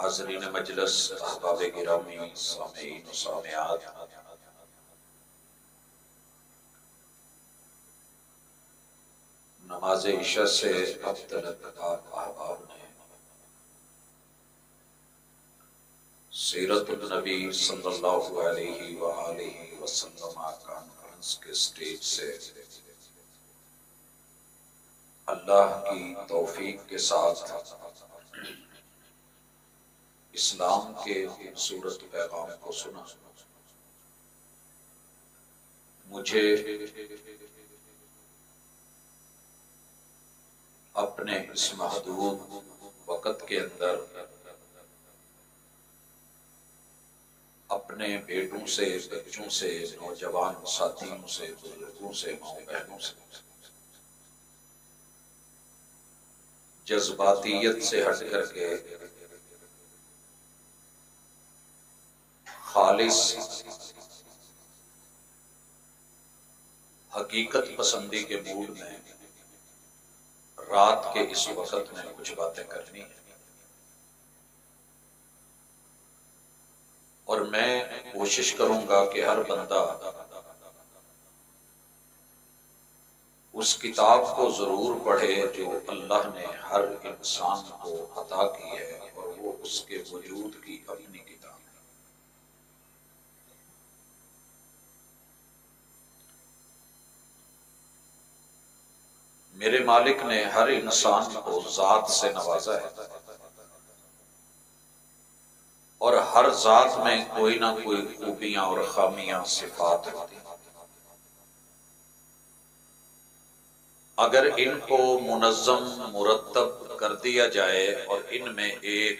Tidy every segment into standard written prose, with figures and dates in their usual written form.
हाज़रीन मजलिस, अहबाब गिरामी, सामीन व सामियात, नमाज इशा से अब तक आप अहबाब ने सीरत नबी सल्लल्लाहु अलैहि व आलिहि वसल्लम कॉन्फ्रेंस के स्टेज से अल्लाह की तौफीक के साथ इस्लाम के खूबसूरत पैगाम को सुना। मुझे अपने इस महदूद वक़्त के अंदर अपने बेटों से, बच्चों से, नौजवान साथियों से, बुजुर्गों से, माँ बहनों से जज्बातियत से हट करके खालिस हकीकत पसंदी के मूड में रात के इस वक्त में कुछ बातें करनी है। और मैं कोशिश करूंगा कि हर बंदा उस किताब को जरूर पढ़े जो अल्लाह ने हर इंसान को अता की है, और वो उसके वजूद की अपनी किताब है। मेरे मालिक ने हर इंसान को जात से नवाजा है और हर जात में कोई ना कोई खूबियां और खामियां सिफात होती हैं। अगर इनको मुनज़्ज़म मुरत्तब कर दिया जाए और इनमें एक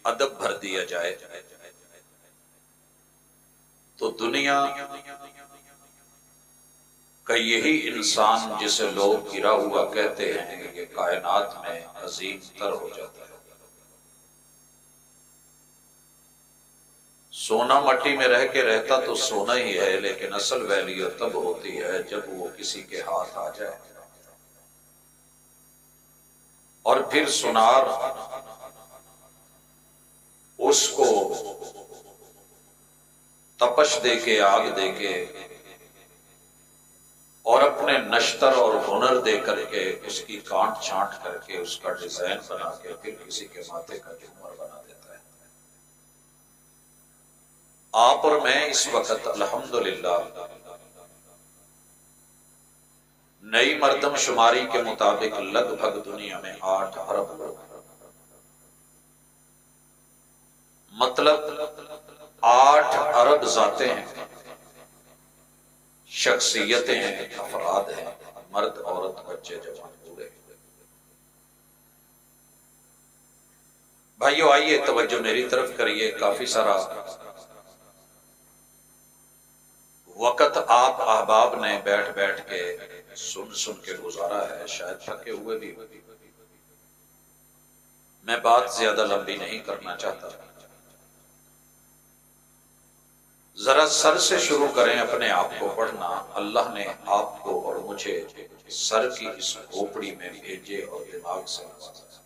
अदब भर दिया जाए तो दुनिया का यही इंसान जिसे लोग गिरा हुआ कहते हैं, ये कायनात में अजीम तर हो जाता है। सोना मट्टी में रह के रहता तो सोना ही है, लेकिन असल वैल्यू तब होती है जब वो किसी के हाथ आ जाए। और फिर सुनार उसको तपश देके, आग देके और अपने नश्तर और हुनर दे करके उसकी काट छांट करके उसका डिजाइन बना के फिर किसी के माथे का झूमर बना देता है। आप और मैं इस वक्त अल्हम्दुलिल्लाह नई मर्दमशुमारी के मुताबिक लगभग दुनिया में 8 अरब लोग, मतलब 8 अरब जाते हैं, शख्सियतें हैं, अफराद हैं, मर्द औरत बच्चे जवान बूढ़े। भाइयों आइए तवज्जो मेरी तरफ करिए। काफी सारा वक़्त आप अहबाब ने बैठ बैठ के सुन सुन के गुजारा है, शायद थके हुए भी। मैं बात ज्यादा लंबी नहीं करना चाहता, जरा सर से शुरू करें अपने आप को पढ़ना। अल्लाह ने आपको और मुझे सर की इस खोपड़ी में भेजे और दिमाग से नवाजा।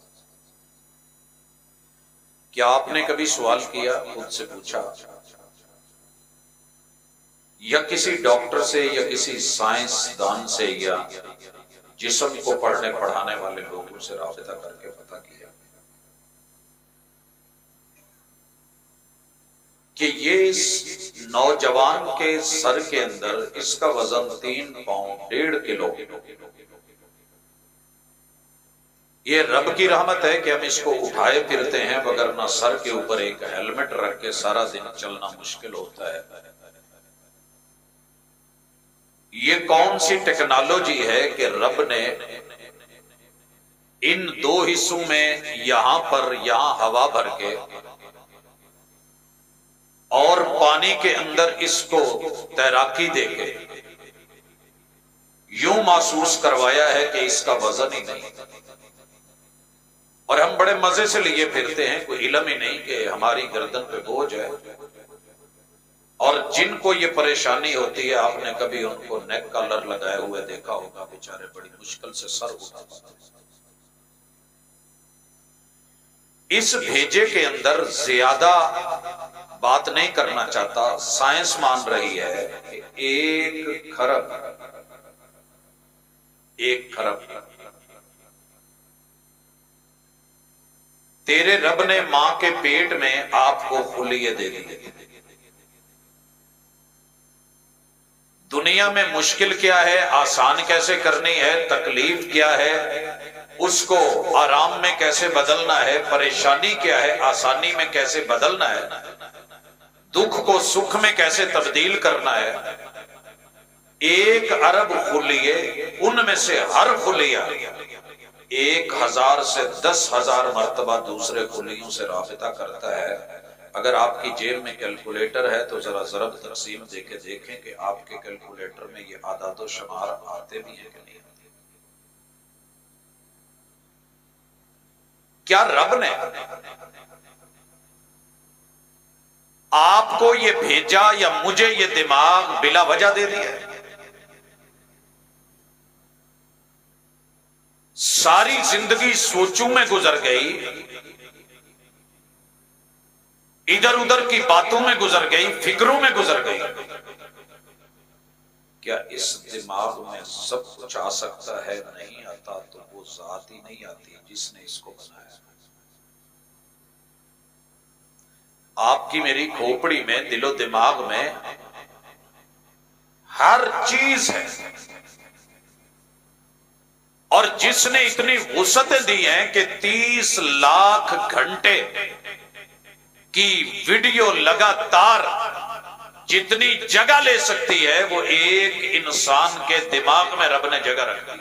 क्या आपने कभी सवाल किया, खुद से पूछा, या किसी डॉक्टर से या किसी साइंसदान से या जिस्म को पढ़ने पढ़ाने वाले लोगों से राबता करके पता किया कि ये इस नौजवान के सर के अंदर इसका वजन 3 पाउंड 1.5 किलो, ये रब की रहमत है कि हम इसको उठाए फिरते हैं, वगरना सर के ऊपर एक हेलमेट रख के सारा दिन चलना मुश्किल होता है। ये कौन सी टेक्नोलॉजी है कि रब ने इन 2 हिस्सों में यहां पर यहां हवा भर के और पानी के अंदर इसको तैराकी देके यूं महसूस करवाया है कि इसका वजन ही नहीं, और हम बड़े मजे से लिए फिरते हैं, कोई इल्म ही नहीं कि हमारी गर्दन पे बोझ है। और जिनको ये परेशानी होती है, आपने कभी उनको नेक कलर लगाए हुए देखा होगा, बेचारे बड़ी मुश्किल से सर उठा पाते। इस भेजे के अंदर ज्यादा बात नहीं करना चाहता। साइंस मान रही है कि 1 खरब तेरे रब ने मां के पेट में आपको खुलिये दे दिए। दुनिया में मुश्किल क्या है, आसान कैसे करनी है, तकलीफ क्या है, उसको आराम में कैसे बदलना है, परेशानी क्या है, आसानी में कैसे बदलना है, दुख को सुख में कैसे तब्दील करना है। 1 अरब खुलिये, उनमें से हर खुलिया 1000 से 10,000 मर्तबा दूसरे खुलियों से राबिता करता है। अगर आपकी जेब में कैलकुलेटर है तो जरा ज़रब तकसीम देके देखें कि आपके कैलकुलेटर में ये आदाद शुमार आते भी हैं कि नहीं। क्या रब ने आपको ये भेजा या मुझे ये दिमाग बिला वजह दे दिया? सारी जिंदगी सोचों में गुजर गई, इधर उधर की बातों में गुजर गई, फिक्रों में गुजर गई। क्या इस दिमाग में सब कुछ आ सकता है? नहीं आता तो वो जात ही नहीं आती जिसने इसको बनाया। आपकी मेरी खोपड़ी में, दिलो दिमाग में हर चीज है, और जिसने इतनी वुसअतें दी हैं कि 30 लाख घंटे की वीडियो लगातार जितनी जगह ले सकती है, वो एक इंसान के दिमाग में रब ने जगह रख दी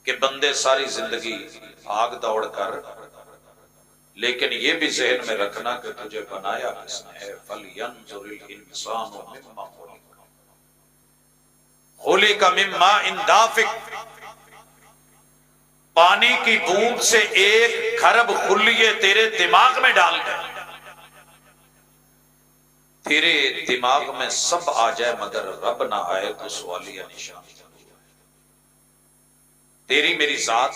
कि बंदे सारी जिंदगी भाग दौड़ कर, लेकिन ये भी ज़हन में रखना कि तुझे बनाया किसने है। फलयंजुरिल इंसानु मिम्मा खुलिका मिम्मा इन दाफिक। पानी की बूंद से 1 खरब खुलिये तेरे दिमाग में डाल गए। तेरे दिमाग में सब आ जाए मगर रब ना आए तो सवालिया निशान। तेरी मेरी जात,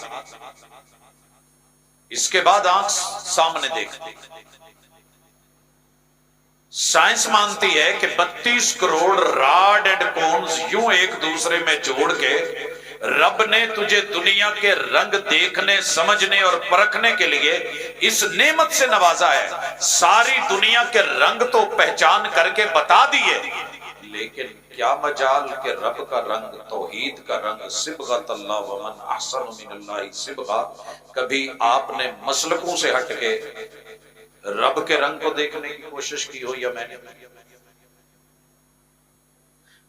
इसके बाद आंख सामने देख। साइंस मानती है कि 32 करोड़ रॉड एंड कोन्स यूं एक दूसरे में जोड़ के रब ने तुझे दुनिया के रंग देखने, समझने और परखने के लिए इस नेमत से नवाजा है। सारी दुनिया के रंग तो पहचान करके बता दिए, लेकिन क्या मजाल के रब का रंग, तौहीद का रंग, सिबगतल्लाह व मन अहसन मिनल्लाहि सिबगा, कभी आपने मसलकों से हटके रब के रंग को देखने की कोशिश की हो या मैंने?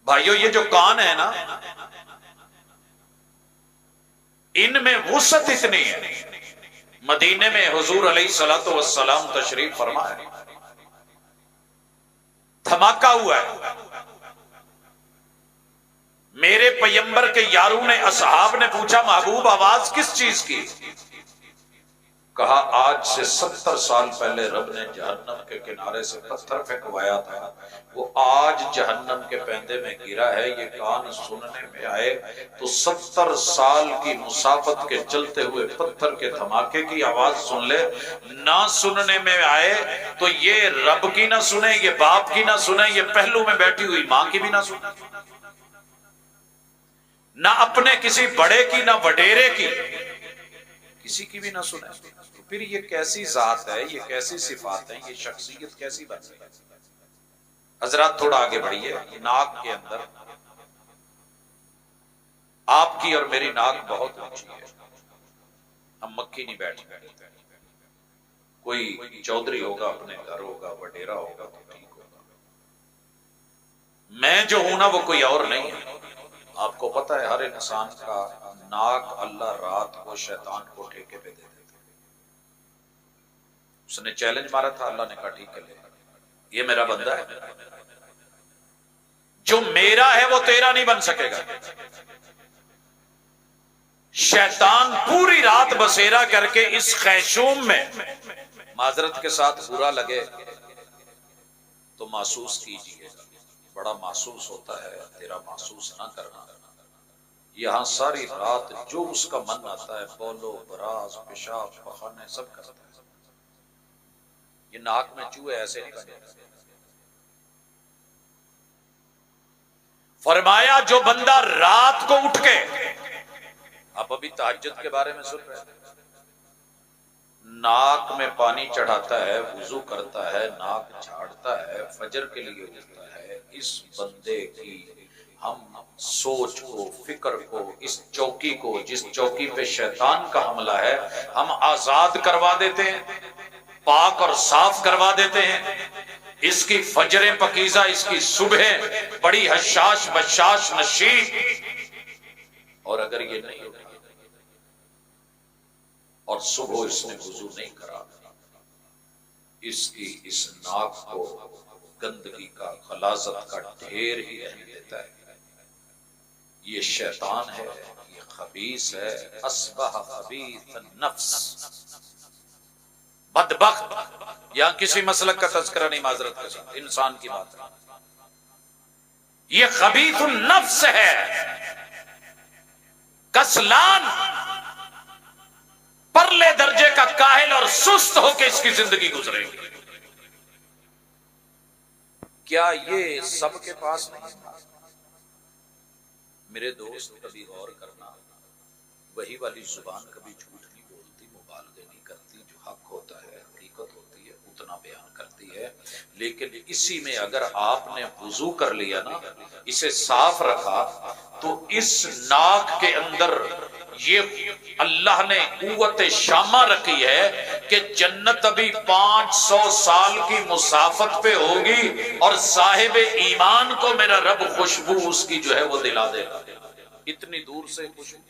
भाइयों, ये जो कान है ना, इनमें वुसअत इतनी है। मदीने में हुजूर अलैहिस्सलातु वस्सलाम तशरीफ फरमाए, धमाका हुआ है। मेरे पैगंबर के यारों ने, असहाब ने पूछा, महबूब आवाज किस चीज की? कहा, आज से 70 साल पहले रब ने जहन्नम के किनारे से पत्थर फेंकवाया था, वो आज जहन्नम के पैंदे में गिरा है। ये कान सुनने में आए तो 70 साल की मुसाफत के चलते हुए पत्थर के धमाके की आवाज सुन ले। ना सुनने में आए तो ये रब की ना सुने, ये बाप की ना सुने, ये पहलू में बैठी हुई मां की भी ना सुने, ना अपने किसी बड़े की, ना वडेरे की, किसी की भी ना सुने। तो फिर ये कैसी जात है, ये कैसी सिफात है, ये शख्सियत कैसी बन गई? हजरत थोड़ा आगे बढ़िए। नाक के अंदर, आपकी और मेरी नाक बहुत ऊंची है, हम मक्खी नहीं बैठ सकते। कोई चौधरी होगा, अपने घर होगा, वडेरा होगा तो ठीक होगा। मैं जो हूं ना, वो कोई और नहीं है। आपको पता है, हर इंसान का नाक अल्लाह रात को शैतान को ठेके पे दे देता। उसने चैलेंज मारा था, अल्लाह ने कहा ठीक है, ले, ये मेरा बंदा है, जो मेरा है वो तेरा नहीं बन सकेगा। शैतान पूरी रात बसेरा करके इस खैशूम में, माजरत के साथ बुरा लगे तो महसूस कीजिए, बड़ा महसूस होता है, तेरा महसूस ना करना। यहां सारी रात जो उसका मन आता है बोलो बराज पेशाब पखाने सब करता है। ये नाक में चूहे ऐसे नहीं बने। फरमाया जो बंदा रात को उठ के, आप अभी तहज्जुद के बारे में सुन रहे हैं, नाक में पानी चढ़ाता है, वुजू करता है, नाक झाड़ता है, फजर के लिए उठता है, इस बंदे की हम सोच को, फिक्र को, इस चौकी को, जिस चौकी पे शैतान का हमला है, हम आजाद करवा देते हैं, पाक और साफ करवा देते हैं। इसकी फजरें पकीजा, इसकी सुबह बड़ी हशाश बशाश नशीद। और अगर ये नहीं होता और सुबह इसने वुजू नहीं करा, इसकी इस नाक को गंदगी का, खलाजत का ढेर ही रहने देता है। ये शैतान है, ये खबीस है। अस्बह खबीस नफ्स, बदबख्त। यहां किसी मसलक का तज़किरा नहीं, माजरत के साथ इंसान की बात है। ये खबीस नफ्स है, कसलान, परले दर्जे का काहिल और सुस्त होकर इसकी जिंदगी गुजरेगी। क्या ये सबके पास नहीं था? मेरे दोस्त, कभी गौर करना, वही वाली जुबान कभी झूठ नहीं बोलती, मुबालगे नहीं करती, जो हक होता है, हकीकत होती है, उतना बयान करती है। लेकिन इसी में अगर आपने वुजू कर लिया ना, इसे साफ रखा, तो इस नाक के अंदर ये अल्लाह ने कुव्वत शामा रखी है कि जन्नत अभी 500 साल की मुसाफत पे होगी और साहिब ईमान को मेरा रब खुशबू उसकी जो है वो दिला देगा। इतनी दूर से खुशबू।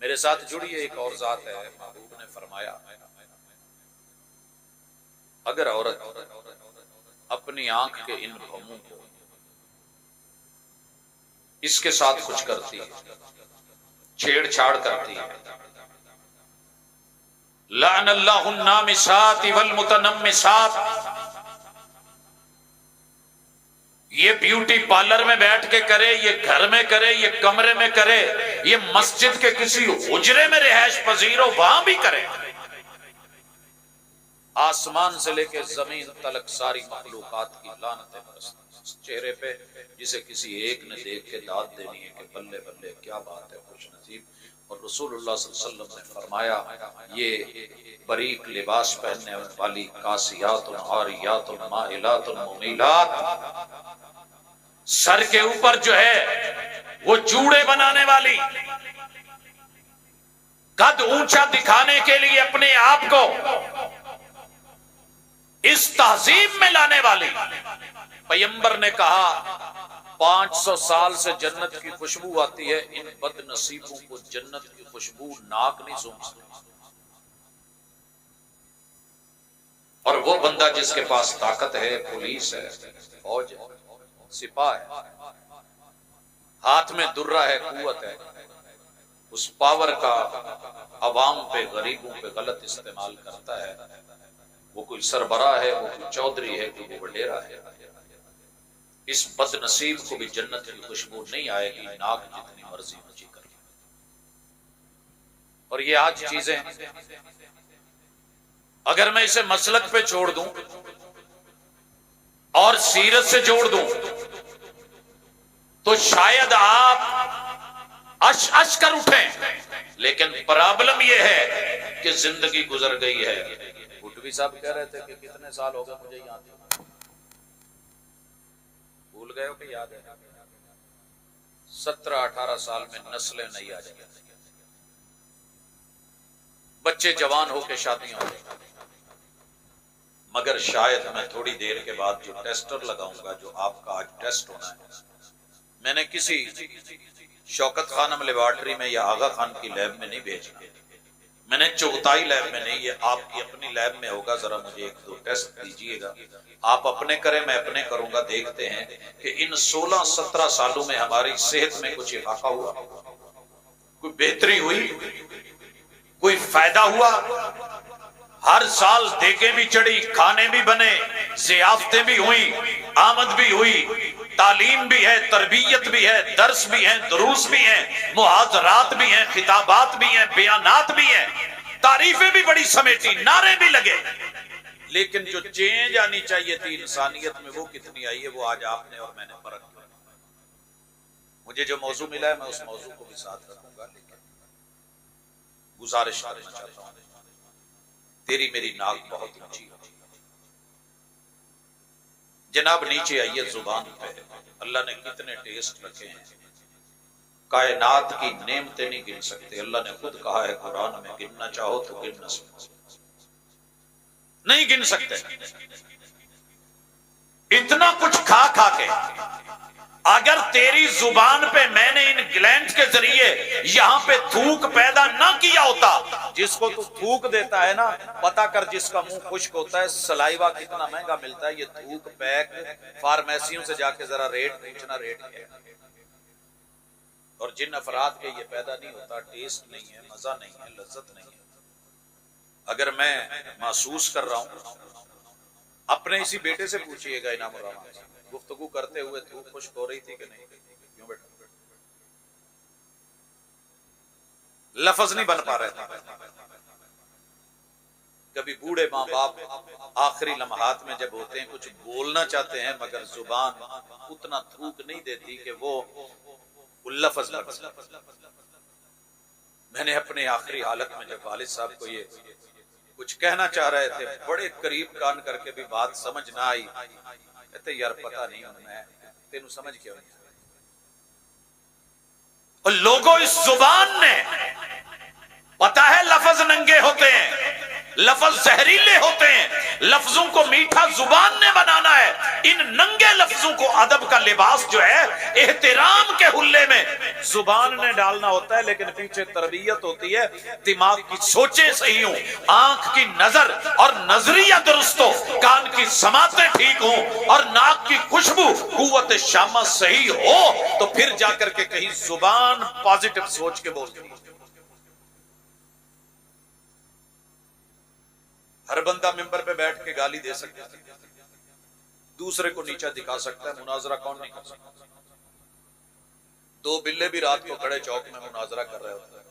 मेरे साथ जुड़िए, एक और जात है, महबूब ने फरमाया, अगर औरत अपनी आंख के इन भौंों को इसके साथ कुछ करती है, छेड़छाड़ करती है, लानल्लाहुन्नामिसात वल मुतनम्मिसात, ये ब्यूटी पार्लर में बैठ के करे, ये घर में करे, ये कमरे में करे, ये मस्जिद के किसी हुजरे में रिहाइश पजीर हो, वहां भी करे। आसमान से लेके जमीन तलक सारी मखलूकात की लानतें बरसती चेहरे पे, जिसे किसी एक ने देख के दाद देनी है कि बल्ले बल्ले क्या बात है, खुश नसीब। और रसूलुल्लाह सल्लल्लाहु अलैहि वसल्लम ने फरमाया, ये बरीक लिबास पहनने वाली कासियातुन आरियातुन माइलातुन मुमीलात, सर के ऊपर जो है वो जूड़े बनाने वाली, कद ऊंचा दिखाने के लिए अपने आप को इस तहजीब में लाने वाली। पैगंबर ने कहा 500 साल से जन्नत की खुशबू आती है, इन बदनसीबों को जन्नत की खुशबू नाक नहीं सूंघ सकती। और वो बंदा जिसके पास ताकत है, पुलिस है, फौज है, सिपाह है, हाथ में दुर्रा है, कुव्वत है, उस पावर का अवाम पे, गरीबों पे गलत इस्तेमाल करता है। वो कोई सरबराह है, वो कोई चौधरी है, कोई वडेरा है, इस बदनसीब को भी जन्नत की खुशबू नहीं आएगी, नाक जितनी मर्जी ऊंची कर। और ये आज चीजें अगर मैं इसे मसलक पे छोड़ दूं और सीरत से जोड़ दूं तो शायद आप अश अश कर उठें। लेकिन प्रॉब्लम यह है कि जिंदगी गुजर गई है। भुट्टवी साहब कह रहे थे कि कितने साल हो गए मुझे याद नहीं, भूल गए हो कि याद है? 17-18 साल में नस्लें नहीं आ जाएंगी, बच्चे जवान होके शादियां हो गई। मगर शायद मैं थोड़ी देर के बाद जो टेस्टर लगाऊंगा, जो आपका आज टेस्ट होना है, मैंने किसी शौकत खानम लेबॉर्ट्री में या आगा खान की लैब में नहीं भेजना, मैंने चौथाई लैब में नहीं, ये आपकी अपनी लैब में होगा। जरा मुझे 1-2 टेस्ट दीजिएगा, आप अपने करें, मैं अपने करूंगा। देखते हैं कि इन 16-17 सालों में हमारी सेहत में कुछ इजाफा हुआ, कोई बेहतरी हुई, कोई फायदा हुआ। हर साल देखें भी चढ़ी, खाने भी बने, ज़ियाफ़तें भी हुई, आमद भी हुई, तालीम भी है, तरबियत भी है, दर्स भी है, दुरूस भी है, मुहाजरात भी हैं, खिताबात भी हैं, बयानात भी हैं, तारीफें भी बड़ी समेटी, नारे भी लगे, लेकिन जो चेंज आनी चाहिए थी इंसानियत में वो कितनी आई है, वो आज आपने और मैंने परख किया। मुझे जो मौजू मिला है मैं उस मौजू को भी साथ रखूंगा, लेकिन गुजारिश करना चाहता हूं, तेरी मेरी नाक बहुत ऊंची है जनाब, नीचे आइए जुबान पे। अल्लाह ने कितने टेस्ट रखे हैं, कायनात की नेमतें नहीं गिन सकते। अल्लाह ने खुद कहा है कुरान में, गिनना चाहो तो गिन न सकते, नहीं गिन सकते। इतना कुछ खा खा के अगर तेरी जुबान पे मैंने इन ग्लैंड के जरिए यहां पे थूक पैदा ना किया होता, जिसको तू थूक देता है ना, पता कर जिसका मुंह खुश्क होता है, सलाइवा कितना महंगा मिलता है। ये थूक पैक फार्मेसियों से जाके जरा रेट पूछना, रेट क्या है। और जिन अफराद के ये पैदा नहीं होता, टेस्ट नहीं है, मजा नहीं है, लज्जत नहीं है, अगर मैं महसूस कर रहा हूं, अपने इसी बेटे से पूछिएगा, इनाम रहमान, गुफ्तगू करते हुए तू खुश्क हो रही थी कि नहीं? क्यों बेटा? लफ्ज नहीं बन पा रहे थे। कभी बूढ़े माँ बाप आखिरी लम्हात में जब होते हैं, कुछ बोलना चाहते हैं, मगर जुबान उतना थूक नहीं देती कि वो लफ्ज बन सके। मैंने अपने आखिरी हालत में जब वालिद साहब को ये कुछ कहना चाह रहे थे, बड़े करीब कान करके भी बात समझ ना आई, कहते यार पता नहीं मैं तेनू समझ क्यों नहीं। और लोगों, इस जुबान ने, पता है लफ्ज नंगे होते हैं, लफ्ज जहरीले होते हैं, लफ्जों को मीठा जुबान ने बनाना है। इन नंगे लफ्जों को अदब का लिबास जो है, एहतराम के हुल्ले में जुबान ने डालना होता है, लेकिन पीछे तरबियत होती है, दिमाग की सोचें सही हो, आंख की नजर और नजरिया दुरुस्त हो, कान की समातें ठीक हो और नाक की खुशबू कुव्वत शामा सही हो, तो फिर जाकर के कहीं जुबान पॉजिटिव सोच के बोलती है। हर बंदा मिंबर पे बैठ के गाली दे सकता है, दूसरे को नीचा दिखा सकता है, मुनाजरा कौन नहीं कर सकता। दो बिल्ले भी रात को खड़े चौक में मुनाजरा कर रहे होते हैं,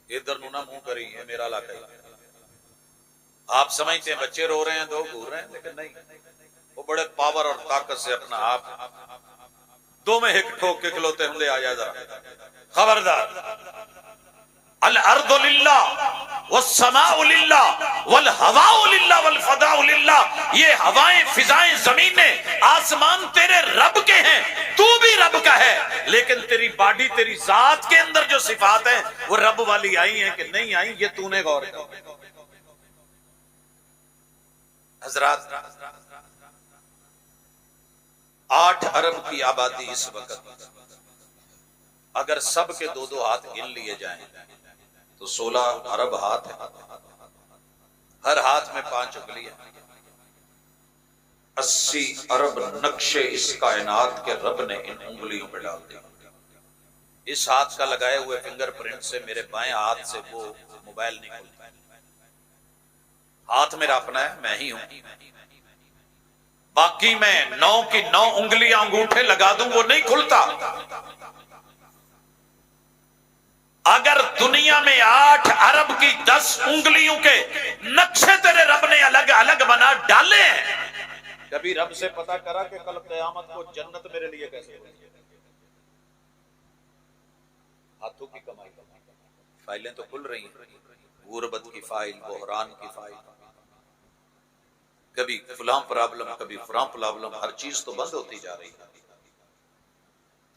इधर नुना मुंह करी है, मेरा इलाका है। आप समझते हैं बच्चे रो रहे हैं, दो घूर रहे हैं, लेकिन नहीं, वो बड़े पावर और ताकत से अपना आप दो में हिक ठोक के खिलौते होंगे। आ जाए जरा, खबरदार। अल अर्दु लिल्लाह वस्समाउ लिल्लाह वल हवाउ लिल्लाह वल फदाउ लिल्लाह। ये हवाएं, फिजाएं, जमीनें, आसमान तेरे रब के हैं, तू भी रब का है, लेकिन तेरी बॉडी, तेरी जात के अंदर जो सिफात है वो रब वाली आई है कि नहीं आई, ये तूने गौर किया। हजरात, 8 अरब की आबादी इस वक्त, अगर सब के 2-2 हाथ गिन लिए जाएं तो 16 अरब हाथ है, हर हाथ में 5 उंगलियां, 80 अरब नक्शे इस कायनात के रब ने इन उंगलियों पे डाल दिए। इस हाथ का लगाए हुए फिंगरप्रिंट से मेरे बाएं हाथ से वो मोबाइल नहीं खुलता। हाथ मेरा अपना है, मैं ही हूं, बाकी मैं 9 की 9 उंगलियां अंगूठे लगा दूं वो नहीं खुलता। अगर दुनिया में 8 अरब की 10 उंगलियों के नक्शे तेरे रब ने अलग अलग बना डाले हैं, कभी रब से पता करा कि कल क़यामत को जन्नत मेरे लिए कैसे होगी? हाथों की कमाई, फाइलें तो खुल रही हैं, गुर्बत की फाइल, बहरान की फाइल, कभी फलां प्रॉब्लम, कभी फलां प्रॉब्लम, हर चीज तो बंद होती जा रही है।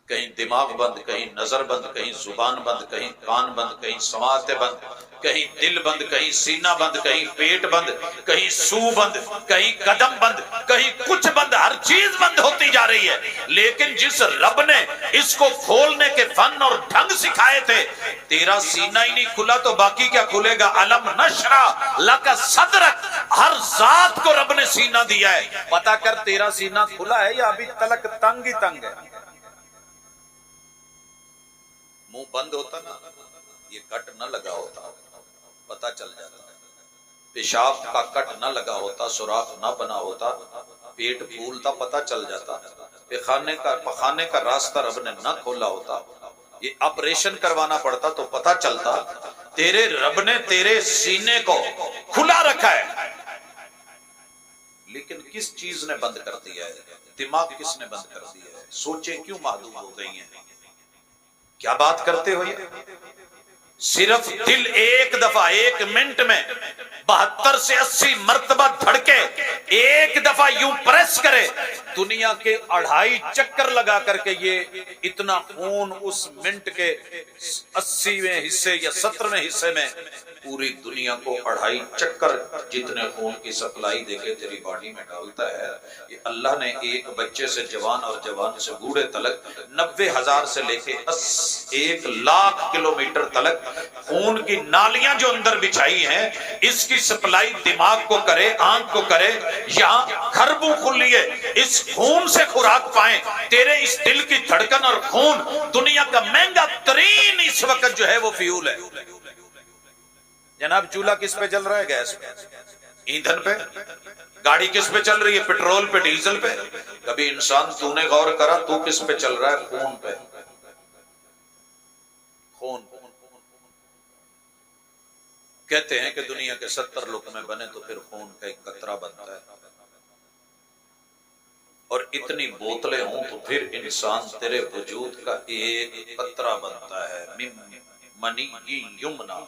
कहीं दिमाग बंद, कहीं नजर बंद, कहीं जुबान बंद, कहीं कान बंद, कहीं समाते बंद, कहीं दिल बंद, कहीं सीना बंद, कहीं पेट बंद, कहीं सू बंद, कहीं कदम बंद, कहीं कुछ बंद, हर चीज बंद होती जा रही है। लेकिन जिस रब ने इसको खोलने के फन और ढंग सिखाए थे, तेरा सीना ही नहीं खुला तो बाकी क्या खुलेगा? अलम नशरा लका सदरक, हर जात को रब ने सीना दिया है। पता कर तेरा सीना खुला है या अभी तलक तंग ही तंग है? मुंह बंद होता ना, ये कट न लगा होता, पता चल जाता। पेशाब का कट न लगा होता, सुराख न बना होता, पेट फूलता पता चल जाता, पखाने का रास्ता रब ने न खोला होता, ये ऑपरेशन करवाना पड़ता तो पता चलता। तेरे रब ने तेरे सीने को खुला रखा है, लेकिन किस चीज ने बंद कर दिया है? दिमाग किसने बंद कर दिया है? सोचे क्यों महदूद हो गई हैं? क्या बात करते हो ये? सिर्फ दिल एक दफा, एक मिनट में 72 से 80 मर्तबा धड़के, एक दफा यूं प्रेस करे, दुनिया के 2.5 चक्कर लगा करके ये इतना खून उस मिनट के 80वें हिस्से या 17वें हिस्से में पूरी दुनिया को 2.5 चक्कर जितने खून की सप्लाई देके तेरी बॉडी में डालता है। ये अल्लाह ने एक बच्चे से जवान और जवान से बूढ़े तलक 90,000 से लेके 1,00,000 किलोमीटर तलक खून की नालियां जो अंदर बिछाई हैं, इसकी सप्लाई दिमाग को करे, आंख को करे, यहाँ खरबों खुलिए इस खून से खुराक पाए। तेरे इस दिल की धड़कन और खून दुनिया का महंगा तरीन इस वक्त जो है वो फ्यूल है। जनाब चूल्हा किस पे जल रहा है? गैस पे, ईंधन पे। गाड़ी किस पे चल रही है? पेट्रोल पे, डीजल पे। कभी इंसान तूने गौर करा तू किस पे चल रहा है? खून पे। खून। कहते हैं कि दुनिया के 70 लुकमे बने तो फिर खून का एक कतरा बनता है, और इतनी बोतलें हों तो फिर इंसान तेरे वजूद का एक कतरा बनता है। मिन मनी युमना,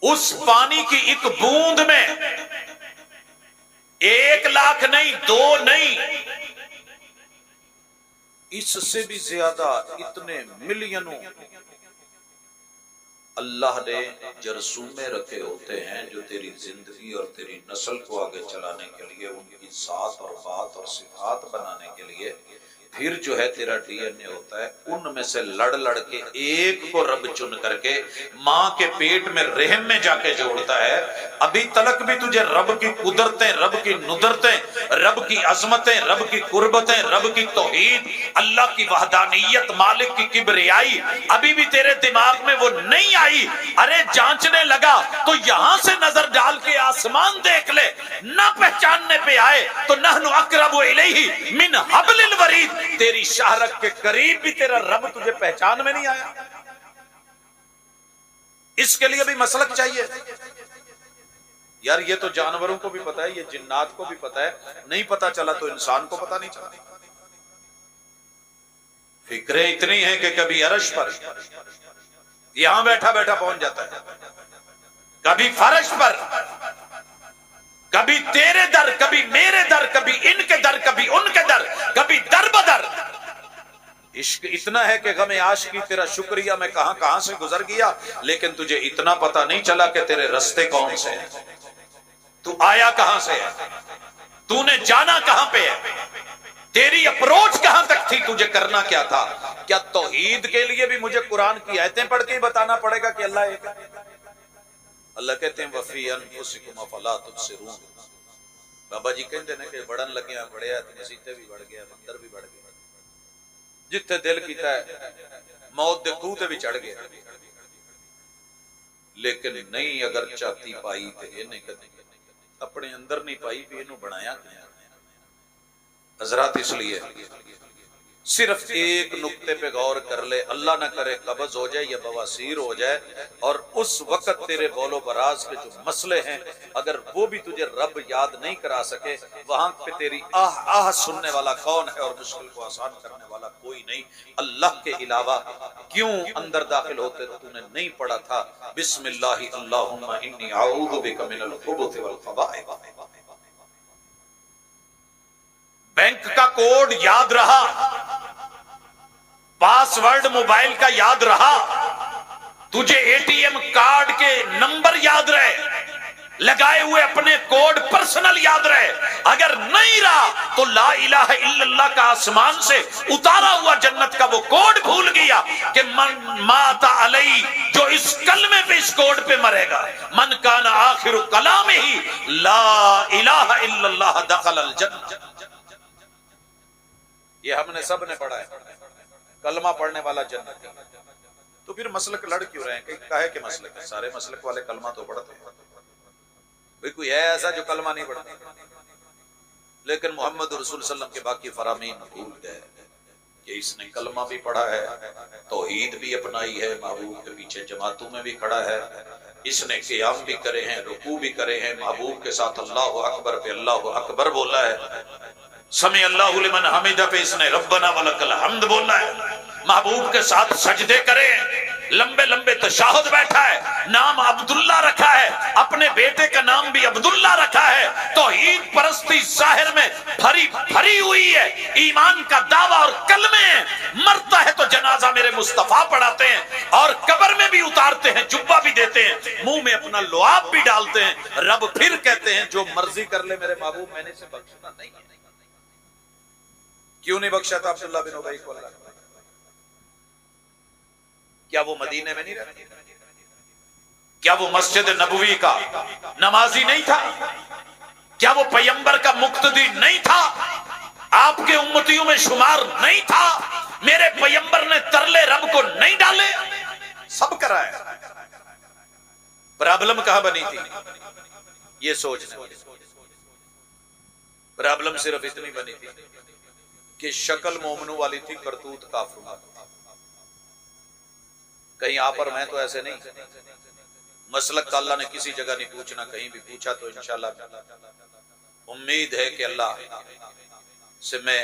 उस पानी की एक बूंद में 1 लाख नहीं, 2 नहीं, इससे भी ज्यादा इतने मिलियनों अल्लाह ने जरसूमे रखे होते हैं जो तेरी जिंदगी और तेरी नस्ल को आगे चलाने के लिए, उनकी सात और बात और सिफात बनाने के लिए फिर जो है तेरा डीएनए होता है। उनमें से लड़ लड़ के एक को रब चुन करके मां के पेट में रहम में जाके जोड़ता है। अभी तलक भी तुझे रब की कुदरतें, रब की नुदरतें, रब की अजमतें, रब की कुर्बतें, रब की तौहीद, अल्लाह की वहदानियत, मालिक की किबरियाई अभी भी तेरे दिमाग में वो नहीं आई। अरे जांचने लगा तो यहां से नजर डाल के आसमान देख ले, ना पहचानने पे आए तो नहनु अक़रबु इलैहि मिन हब्लिल वरीद, तेरी शाहरक के करीब भी तेरा रब तुझे पहचान में नहीं आया। इसके लिए भी मसलक चाहिए यार। ये तो जानवरों को भी पता है, ये जिन्नात को भी पता है, नहीं पता चला तो इंसान को पता नहीं चला। फिक्रें इतनी हैं कि कभी अर्श पर यहां बैठा बैठा पहुंच जाता है, कभी फर्श पर, कभी तेरे दर, कभी मेरे दर, कभी इनके दर, कभी उनके दर, कभी दर बदर। इश्क इतना है कि गमे आशिकी तेरा शुक्रिया मैं कहां कहां से गुजर गया, लेकिन तुझे इतना पता नहीं चला कि तेरे रास्ते कौन से हैं, तू आया कहां से है, तूने जाना कहां पे है, तेरी अप्रोच कहां तक थी, तुझे करना क्या था। क्या तौहीद के लिए भी मुझे कुरान की आयतें पढ़ के ही बताना पड़ेगा कि अल्लाह एक है? अल्लाह कहते हैं वफी अनफुसिकुम अफला तुबसिरून। बाबा जी कहते हैं कि बढ़न लगे बढ़िया तो मसीते भी बढ़ गया, मंदिर भी बढ़ गया, जिथे दिल कीता है मौत दे खूह ते भी चढ़ गया, लेकिन नहीं अगर चाती पाई तो इन्हें कदे अपने अंदर नहीं पाई भी इन्हों बनाया हजरत। इसलिए सिर्फ एक नुक्ते पे गौर कर ले, अल्लाह ना करे कब्ज हो जाए या बवासीर हो जाए, और उस वक्त तेरे बोलो बराज के जो मसले हैं अगर वो भी तुझे रब याद नहीं करा सके, वहां पे तेरी आह आह सुनने वाला कौन है और मुश्किल को आसान करने वाला कोई नहीं अल्लाह के अलावा। क्यों अंदर दाखिल होते तो तूने नहीं पढ़ा था बिस्मिल्लाहि अल्लाहुम्मा इन्नी अऊज़ु बिका मिनल खुबुथि वल ख़बाइथ। बैंक का कोड याद रहा, पासवर्ड मोबाइल का याद रहा, तुझे एटीएम कार्ड के नंबर याद रहे, लगाए हुए अपने कोड पर्सनल याद रहे। अगर नहीं रहा तो ला इलाहा इल्लल्लाह का आसमान से उतारा हुआ जन्नत का वो कोड भूल गया कि मन माता अलई, जो इस कलमे पे इस कोड पे मरेगा, मन काना आखिरु कलामे ही ला इलाहा इल्लल्लाह दखलल जन्नत। ये हमने सब ने पढ़ा है, कलमा पढ़ने वाला जन्नती। तो फिर मसलक लड़ क्यों रहे हैं? काहे के मसलक है? सारे मसलक वाले कलमा तो पढ़ते हैं भाई। कोई है ऐसा जो कलमा नहीं पढ़ता? लेकिन मोहम्मद रसूल सल्लम के बाकी फरामीन भूल गए कि इसने कलमा भी पढ़ा है, तौहीद भी अपनाई है, महबूब के पीछे जमातों में भी खड़ा है, इसने क़ियाम भी करे हैं, रुकू भी करे हैं, महबूब के साथ अल्लाह अकबर पे अल्लाह अकबर बोला है, समी अल्लाहु लिमन हमिदा पे इसने रब्बना वलकल हम्द बोला है, महबूब के साथ सजदे करे, लंबे लंबे तशाहुद बैठा है, नाम अब्दुल्ला रखा है, अपने बेटे का नाम भी अब्दुल्ला रखा है। तौहीद परस्ती जाहिर में भरी भरी हुई है, ईमान का दावा और कलमे हैं। मरता है तो जनाजा मेरे मुस्तफा पढ़ाते हैं और कब्र में भी उतारते हैं, जुब्बा भी देते हैं, मुंह में अपना लुआब भी डालते हैं। रब फिर कहते हैं जो मर्जी कर ले मेरे महबूब, मैंने इसे बख्शना नहीं है। क्यों नहीं बख्शा था अब्दुल्ला बिन उबई को? क्या वो मदीने में नहीं रहते? क्या वो मस्जिद नबवी का नमाजी नहीं था? क्या वो पैगंबर का मुक्तदी नहीं था? आपके उम्मतियों में शुमार नहीं था? मेरे पैगंबर ने तरले रब को नहीं डाले? सब करा है। प्रॉब्लम कहां बनी थी? ये सोचने। प्रॉब्लम सिर्फ इतनी बनी थी कि शक्ल मोमनू वाली थी, करतूत काफरू वाली। कहीं आप और मैं तो ऐसे नहीं। मसलक का अल्लाह ने किसी जगह नहीं पूछना, कहीं भी पूछा तो इंशाल्लाह उम्मीद है कि अल्लाह से मैं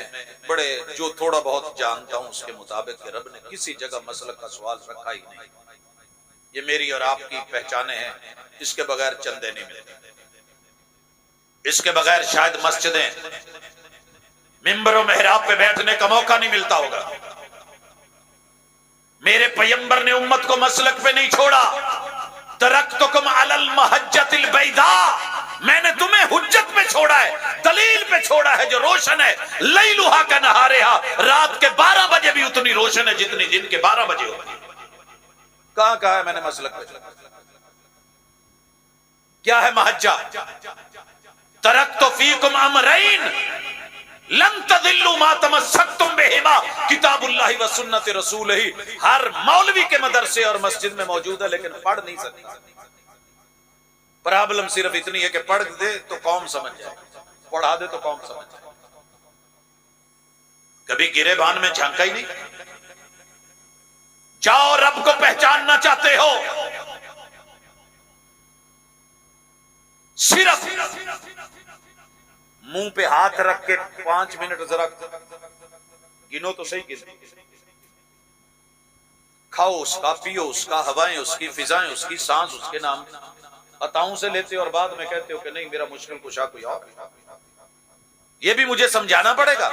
बड़े जो थोड़ा बहुत जानता हूं उसके मुताबिक रब ने किसी जगह मसलक का सवाल रखा ही नहीं। ये मेरी और आपकी पहचाने हैं, इसके बगैर चंदे नहीं मिलते, इसके बगैर शायद मस्जिदें मिंबर और मेहराब पे बैठने का मौका नहीं मिलता होगा। मेरे पैगंबर ने उम्मत को मसलक पे नहीं छोड़ा। तरक्तुकुम अलल महज्जतिल बैदा, मैंने तुम्हें हुज्जत पे छोड़ा है, दलील पे छोड़ा है जो रोशन है। लैलुहा का नहारेहा, रात के 12 बजे भी उतनी रोशन है जितनी दिन के 12 बजे होती है। कहां कहा है मैंने मसलक पे छोड़ा? क्या है महज्जा? तरक्तु फीकुम अमरैन लन तदिल्लु मा तमस्सक्तुम बिहिमा किताबुल्लाहि व सुन्नति रसूलिही। हर मौलवी के मदरसे और मस्जिद में मौजूद है लेकिन पढ़ नहीं सकता। प्रॉब्लम सिर्फ इतनी है कि पढ़ दे तो कौम समझ जाए, पढ़ा दे तो कौम समझ जाए। कभी गिरेबान में झांका ही नहीं। जाओ, रब को पहचानना चाहते हो, सिर्फ मुंह पे हाथ रख के 5 मिनट जरा गिनो तो सही, गिनो। खाओ उसका, पियो उसका, हवाएं उसकी, फिजाएं उसकी, सांस उसके नाम अताओं से लेते और बाद में कहते हो कि नहीं मेरा मुश्किल कुशा कोई और। ये भी मुझे समझाना पड़ेगा।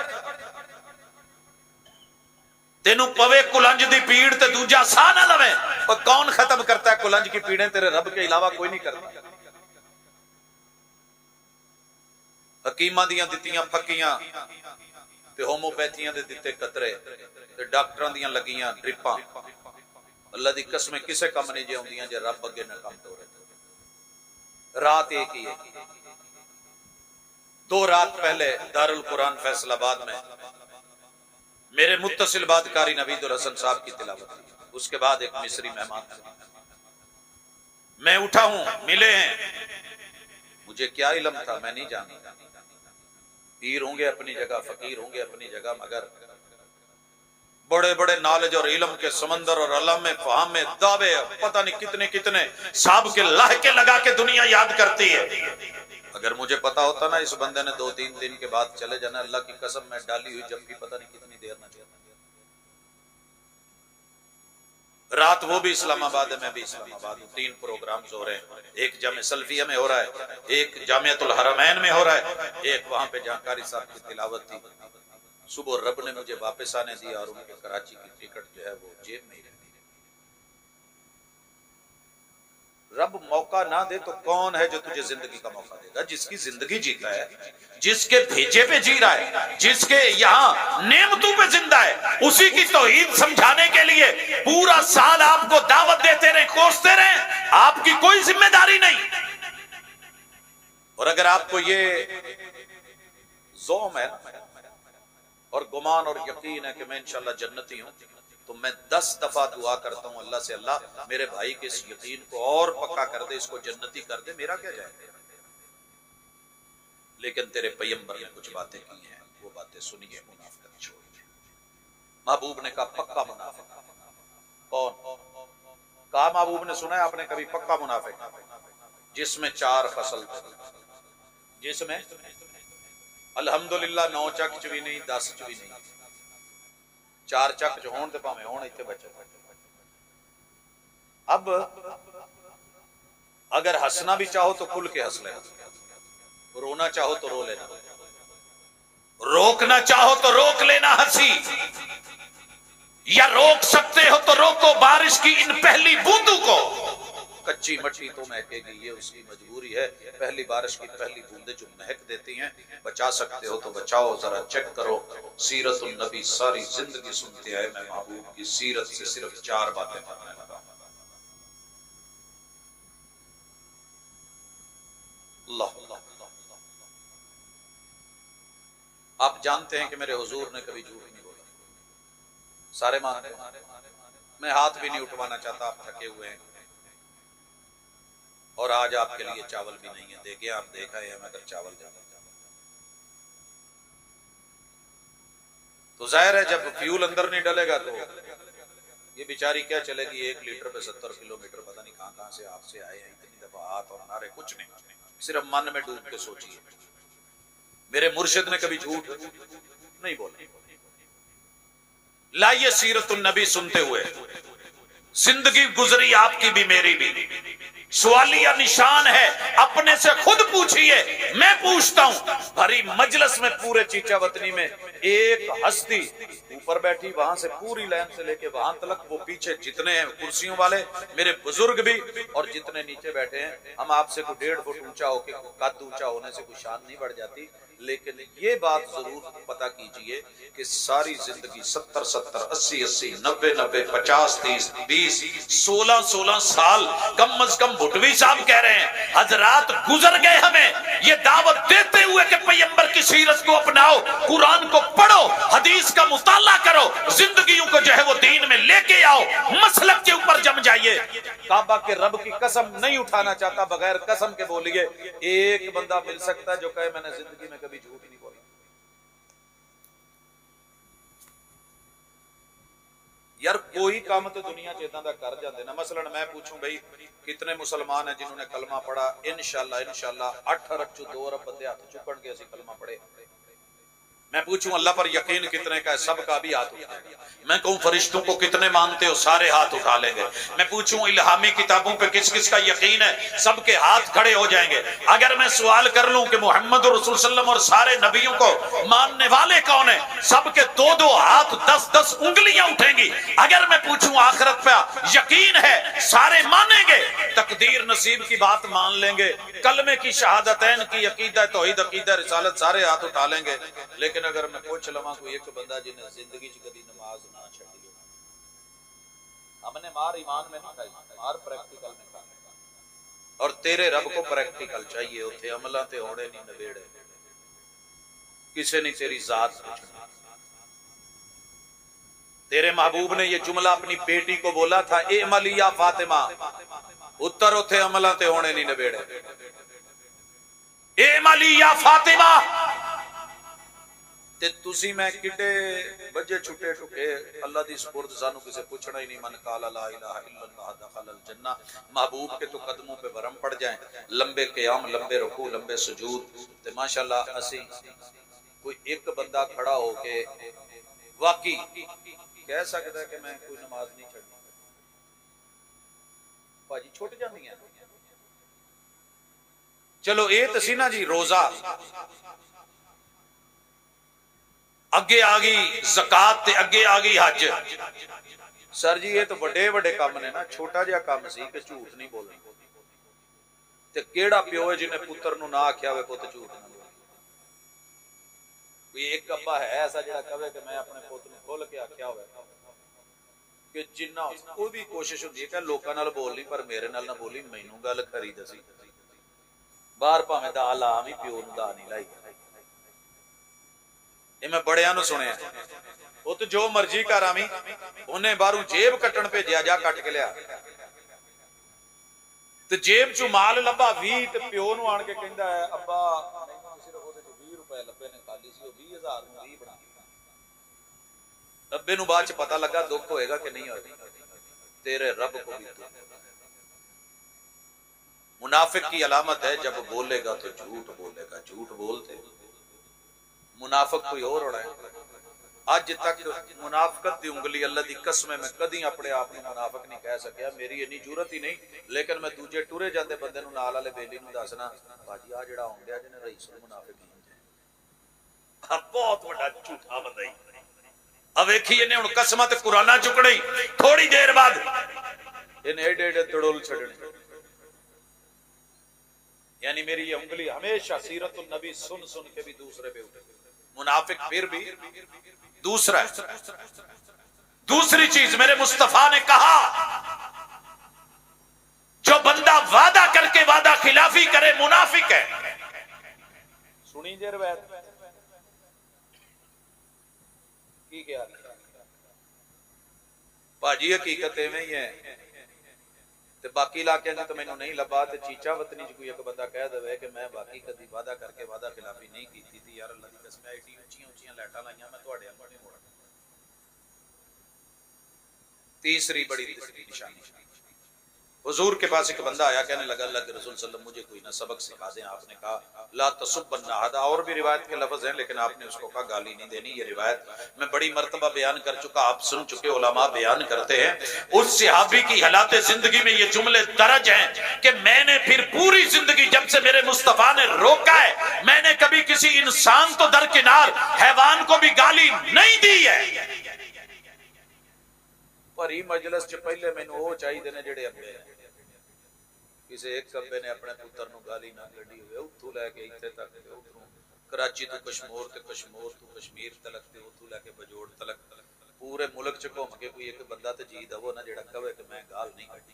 तेनू पवे कुलंज दी पीड़ ते दूजा सा ना लवे। और कौन खत्म करता है कुलंज की पीड़ें? तेरे रब के अलावा कोई नहीं करता। हकीमां दियां दित्तियां फक्कियां ते होम्योपैथियां दे दित्ते कतरे ते डॉक्टरां दियां लगियां ड्रिपां अल्लाह दी कसम किसे कम नहीं जे आउंदियां जे रब अगे ना कम तोरे। रात एक ही है। 2 रात पहले दारुल कुरान फैसलाबाद में मेरे मुत्तसिल बाद कारी नवीदुल हसन साहब की तिलावत थी। उसके बाद एक मिस्री मेहमान थे। मैं उठा हूं, मिले हैं, मुझे क्या इल्म था मैं नहीं जानता। पीर होंगे अपनी जगह, फकीर होंगे अपनी जगह, मगर बड़े बड़े नॉलेज और इल्म के समंदर और अलम में फहम में दावे पता नहीं कितने कितने साहब के लाहके लगा के दुनिया याद करती है। अगर मुझे पता होता ना इस बंदे ने 2-3 दिन के बाद चले जाना, अल्लाह की कसम मैं डाली हुई जब भी पता नहीं कितनी देर ना चलना। रात वो भी इस्लामाबाद है, मैं भी इस्लामाबाद हूँ। 3 प्रोग्राम्स हो रहे हैं। एक जामे सल्फिया में हो रहा है, एक जामियातुल हरमैन में हो रहा है, एक वहां पे जहाँ कारी साहब की तिलावत थी। सुबह रब ने मुझे वापस आने दिया और उनके कराची की टिकट जो है वो जेब में ही रहती है। रब मौका ना दे तो कौन है जो तुझे जिंदगी का मौका देगा? जिसकी जिंदगी जीता है, जिसके भेजे पे जी रहा है, जिसके यहाँ नेमतों पे जिंदा है, उसी की तौहीद समझाने के लिए पूरा साल आपको दावत देते रहे, कोसते रहे, आपकी कोई जिम्मेदारी नहीं। और अगर आपको ये ज़ौम है और गुमान और यकीन है कि मैं इंशाल्लाह जन्नती हूं, तो मैं 10 दफा दुआ करता हूं अल्लाह से, अल्लाह मेरे भाई के इस यकीन को और पक्का कर दे, इसको जन्नती कर दे, मेरा क्या जाएगा। लेकिन तेरे पैगंबर ने कुछ बातें की हैं, वो बातें सुनिए, मुनाफिक छोड़िए। महबूब ने कहा पक्का मुनाफिक कौन? कहा महबूब ने, सुना है आपने कभी पक्का मुनाफिक? जिसमें 4 फसल थे, जिसमें अल्हम्दुलिल्लाह 9 चक च भी नहीं, 10 च भी नहीं, 4 चक च होण ते भावें होण इत्थे बचे। अब अगर हंसना भी चाहो तो खुल के हंस लेना, रोना चाहो तो रो लेना, रोकना चाहो तो रोक लेना हंसी, या रोक सकते हो तो रोको बारिश की इन पहली बूंदों को। कच्ची मट्टी तो महकेगी, ये उसकी मजबूरी है। पहली बारिश की पहली बूंदें जो महक देती हैं, बचा सकते हो तो बचाओ। जरा चेक करो सीरतुन नबी, सारी जिंदगी सुनते आए मैं महबूब की सीरत से सिर्फ 4 बातें करने लगा। अल्लाह, आप जानते हैं कि मेरे हुजूर ने कभी झूठ नहीं बोला, सारे मानते हैं। मैं हाथ भी नहीं उठवाना चाहता, आप थके हुए हैं और आज आपके लिए चावल भी नहीं है। देखिए आप देखा है अगर चावल जाना तो जाहिर है जब फ्यूल अंदर नहीं डलेगा तो ये बेचारी क्या चलेगी। 1 लीटर पे 70 किलोमीटर, पता नहीं कहां कहां से आपसे आए हैं। इतनी दफा हाथ और नारे कुछ नहीं, सिर्फ मन में डूब के सोचिए। मेरे मुर्शिद ने कभी झूठ नहीं बोला। लाइए सीरतुन नबी सुनते हुए, जिंदगी गुजरी आपकी भी मेरी भी, सवालिया निशान है, अपने से खुद पूछिए। मैं पूछता हूं, भरी मजलिस में पूरे चीचा वतनी में एक हस्ती ऊपर बैठी, वहां से पूरी लाइन से लेके वहां तक, वो पीछे जितने हैं कुर्सियों वाले मेरे बुजुर्ग भी और जितने नीचे बैठे हैं, हम आपसे कोई 1.5 फुट ऊंचा होके, कद ऊंचा होने से कोई शान नहीं बढ़ जाती। लेकिन ये बात जरूर पता कीजिए कि सारी जिंदगी 70 70 80 80 90 90 50 30 20 16 16 साल कम अज कम भुटवी साहब कह रहे हैं हजरात गुजर गए हमें ये दावत देते हुए कि पैगंबर की सीरत को अपनाओ, कुरान को पढ़ो, हदीस का मुताला करो, जिंदगियों को जो है वो दीन में लेके आओ, मसलक के ऊपर जम जाइए। काबा के रब की कसम नहीं उठाना चाहता, बगैर कसम के बोलिए एक बंदा मिल सकता है जो कहे मैंने जिंदगी में कभी झूठ नहीं बोला। यार कोई काम तो दुनिया च इदां दा कर जांदे ना। मसलन मैं पूछूं भाई कितने मुसलमान हैं जिन्होंने कलमा पढ़ा? इंशाअल्लाह 8 अरब चो 2 अरब बंदे हाथ चुकण के असीं कलमा पढ़े। मैं पूछूं अल्लाह पर यकीन कितने का है? सबका भी हाथ उठाएगा। मैं कहूं फरिश्तों को कितने मानते हो? सारे हाथ उठा लेंगे। मैं पूछूं इल्हामी किताबों पे किस किस का यकीन है? सबके हाथ खड़े हो जाएंगे। अगर मैं सवाल कर लूं कि मोहम्मद रसूल सल्लल्लाहु अलैहि वसल्लम और सारे नबियों को मानने वाले कौन है? सबके 2-2 हाथ 10-10 उंगलियां उठेंगी। अगर मैं पूछूं आखिरत पे यकीन है? सारे मानेंगे। तकदीर नसीब की बात मान लेंगे। कलमे की शहादतैन की अकीदा तौहीद अकीदा रिसालत सारे हाथ उठा लेंगे। लेकिन अगर मैं पूछ लवा कोई एक बंदा जिन्हें जिंदगी च कभी नमाज ना छड़ी, हमने मार ईमान में नहीं खाई, मार प्रैक्टिकल में खाई। और तेरे रब को प्रैक्टिकल चाहिए, उथे अमला ते होने नहीं नवेड़े, किसी ने तेरी जात पूछनी। तेरे महबूब ने ये जुमला अपनी बेटी को बोला था, ए मलिया फातिमा, उत्तर उथे अमला ते होने नहीं नवेड़े। ए मलिया फातिमा, ते तुसी मैं किडे बजे छुटे टुके अल्लाह दी सुपुर्द, सानू किसे पूछना ही नहीं। मन काला ला इलाहा इल्लल्लाह दखलल जन्नह। महबूब के तो कदमों पे भरम पड़ जाए, लंबे क़याम, लंबे रुकू, लंबे सुजूद। ते माशाअल्लाह असी कोई एक बंदा खड़ा होके वाकई कह सकता है कि मैं कोई नमाज नहीं छड़ी, भाजी छुट जाती है। चलो ये तो सी ना जी रोजा, अगे आ गई ज़कात ते अगे आ गई हज। सर जी ये तो बड़े बड़े काम ने ना, छोटा जिहा काम सी कि झूठ नहीं बोलना। ते केड़ा प्यो है जिन्हें पुत्र नूं ना आख्या होवे पुत झूठ ना बोल? कोई एक अब्बा है ऐसा जिहड़ा कहे कि मैं अपने पुत नूं खुल के आख्या होवे कि जिन्ना ओदी कोशिश हुंदी है कि लोकां नाल बोल नहीं पर मेरे नाल ना बोली, मैनूं गल खरी दसी। बाहर भावें दा ला भी प्यो नूं दा नहीं लाई। ये मैं बड़िया नूं सुनिया, वो तो जो मर्जी कर आवी, उन्हें बाहरों जेब कट्टण भेजिया, जा कट के लिया, तो जेब चू माल लभा 20, ते प्यो नूं आण के कहंदा है अब्बा सिर्फ ਉਹਦੇ ਚ 20 रुपए ਲੱਭੇ ने, खाली सी 20,000 ਨੂੰ 20 बना अब्बे नूं बाद च पता लगा दुख होएगा कि नहीं होएगा, तेरे रब को भी दुख। मुनाफिक की अलामत है जब बोलेगा तो झूठ बोलेगा, झूठ बोलते मुनाफिक कोई और होना है। अज तक मुनाफिकत की उंगली अल्लाह की कसम मैं कदी अपने आप को मुनाफिक नहीं कह सकिया, मेरी इन्नी जरूरत ही नहीं, लेकिन मैं दूजे टुरे जाते बंदे नूं नाल वाले बेली नूं दसना भाजी आ जिहड़ा आउंदा जिहने रईस नूं मुनाफिक नहीं, बहुत बड़ा झूठा बंदा ही। अब वेखिए ने हुण कसमां ते कुराना चुकणे, थोड़ी देर बाद इन्हें एडे एडे तड़ोल छड्डणे। यानी मेरी ये उंगली हमेशा सीरतुल नबी सुन सुन के भी दूसरे पे उठे। मुनाफिक फिर भी दूसरा है। दूसरी चीज मेरे मुस्तफा ने कहा, जो बंदा वादा करके वादा खिलाफी करे मुनाफिक है। सुनी जे रवायत की क्या भाजी, हकीकत इवें ही है, ते बाकी इलाके तो मैनू नहीं लभा, ते चीचा वतनी च कोई एक बंदा कह दे कि मैं बाकी कदी वादा करके वादा खिलाफी नहीं की थी, यार अल्लाह की कसम एडी उच्चियां उच्चियां लाइटां लाइयां मैं तुहाडे अल्ल नहीं मोड़ा। तीसरी बड़ी निशानी, हुजूर के पास एक बंदा आया, कहने लगा अल्लाह के रसूल सल्लल्लाहु अलैहि वसल्लम मुझे कोई ना सबक सिखा दें। आपने कहा ला तसुब्बन अहद, और भी रिवायत के लफ्ज हैं, लेकिन आपने उसको कहा गाली नहीं देनी। ये रिवायत मैं बड़ी मर्तबा बयान कर चुका, आप सुन चुके, उलमा बयान करते हैं। उस सहाबी की हालात जिंदगी में ये जुमले दर्ज हैं कि मैंने फिर पूरी जिंदगी जब से मेरे मुस्तफा ने रोका है, मैंने कभी किसी इंसान तो दरकिनार हैवान को भी गाली नहीं दी है। भरी मजलिस च पहले मैनू वो चाहिए ने जेड़े अब्बे किसी एक अब्बे ने अपने पुत्र नूं गाली ना कढ़ी होवे, उत्थों लैके इत्थे तक, उधरों कराची तो कश्मीर ते कश्मीर तो कश्मीर तलक ते उत्थों लैके बजोड़ तलक पूरे मुल्क च घूम के कोई एक बंदा ते जी दवो ना जेड़ा कहे कि मैं गाल नहीं कढ़ी।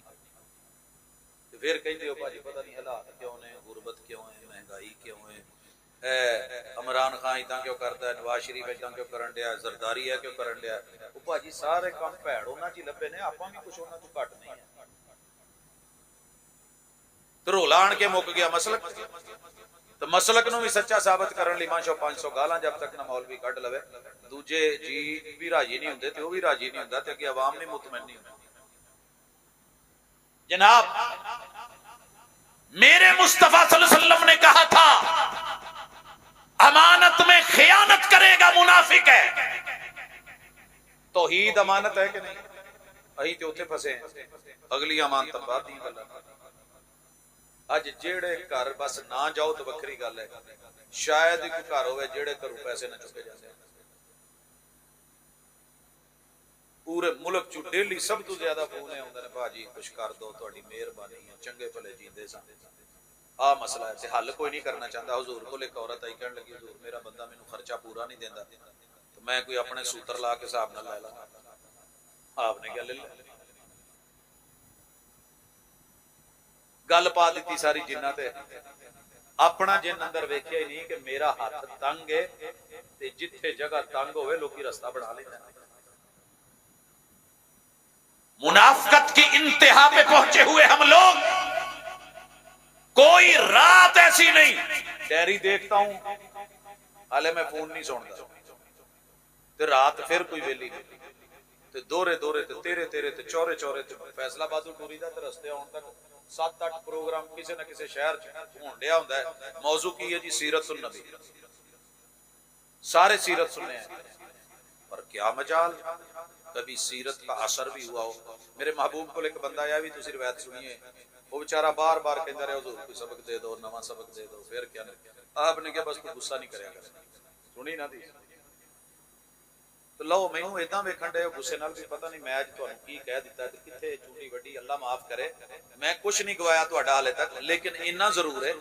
ते फिर कहंदे हो भाजी पता नहीं हालात क्यों ने, गुरबत क्यों है, महंगाई क्यों है, इमरान खान इदा क्यों करता है, नवाज शरीफ इदा क्यों करन दिया, जरदारी है क्यों करन दिया। वो भाजी सारे काम भैड़ उन्हां च लभे ने, आपां भी कुछ उन्हां तों घट नहीं है। तो रोला आण के मुक गया मसलक, तो मसलक नूं भी सच्चा साबित करन लई 500 गालां जब तक ना मौलवी कढ लवे, दूजे जी भी राजी नहीं हुंदे ते वो भी राजी नहीं हुंदा, ते अगे आवाम नहीं मुतमईन नहीं हुंदी। जनाब मेरे मुस्तफा सल्लल्लाहु अलैहि वसल्लम ने कहा था अमानत में खियानत करेगा मुनाफिक है। तौहीद अमानत है कि नहीं, अही ते उत्थे फसे हैं, अगली अमानत बाद दी गल्लां। अज जेड़े घर बस ना जाओ तो वखरी गल है, शायद ही कोई घर होवे जेड़े घरों पैसे ना चुके जाते। पूरे मुल्क चो डेली सब तो ज्यादा फोन आउंदे ने भाजी कुछ कर दो, तुहाडी मेहरबानी है, चंगे भले जींदे सन। आ मसला है, ते हल कोई नहीं करना चाहता। हुजूर कोल एक औरत आई, कहने लगी हुजूर मेरा बंदा मैनू खर्चा पूरा नहीं देंदा, तो मैं कोई अपने सूत्र ला के हिसाब नाल लै ला। आपने क्या ले ला, गल पा दी सारी जिन्ना ते अपना जिन अंदर वेख्या ही नहीं कि मेरा हाथ तंग है, ते जिथे जगह तंग होवे लोकी रास्ता बना लेंदे। मुनाफिकत की इंतहा पे पहुंचे हुए हम लोग, कोई रात ऐसी नहीं, डायरी देखता हूं हाले मैं फोन नहीं सुनता, ते रात फिर कोई वेली नहीं, ते दोरे दोरे ते तेरे तेरे ते चौरे चौरे ते फैसलाबाद टूरी दा ते रस्ते आउण तक 7-8 प्रोग्राम किसी न किसी शहर च होण दिया हुंदा है। मौजू की है जी सीरतुन नबी, सारे सीरत सुनने हैं, पर क्या मजाल कभी सीरत का असर भी हुआ हो। मेरे महबूब को एक बंदा आया भी, तुसी रिवायत सुनिए, वो बेचारा बार बार कहता रहा हुजूर कोई सबक दे दो, नवा सबक दे दो। फिर क्या आपने क्या बस कोई गुस्सा नहीं करेगा, सुनी ना दी तो लो मैनू इदा वेखण डे गुस्से नाल भी पता नहीं मैं अज तुहानू की कह दिता ते किथे चूड़ी वड्डी, अल्लाह माफ करे मैं कुछ नहीं गवाया तुहाडा हाले तक। लेकिन इन्ना जरूर है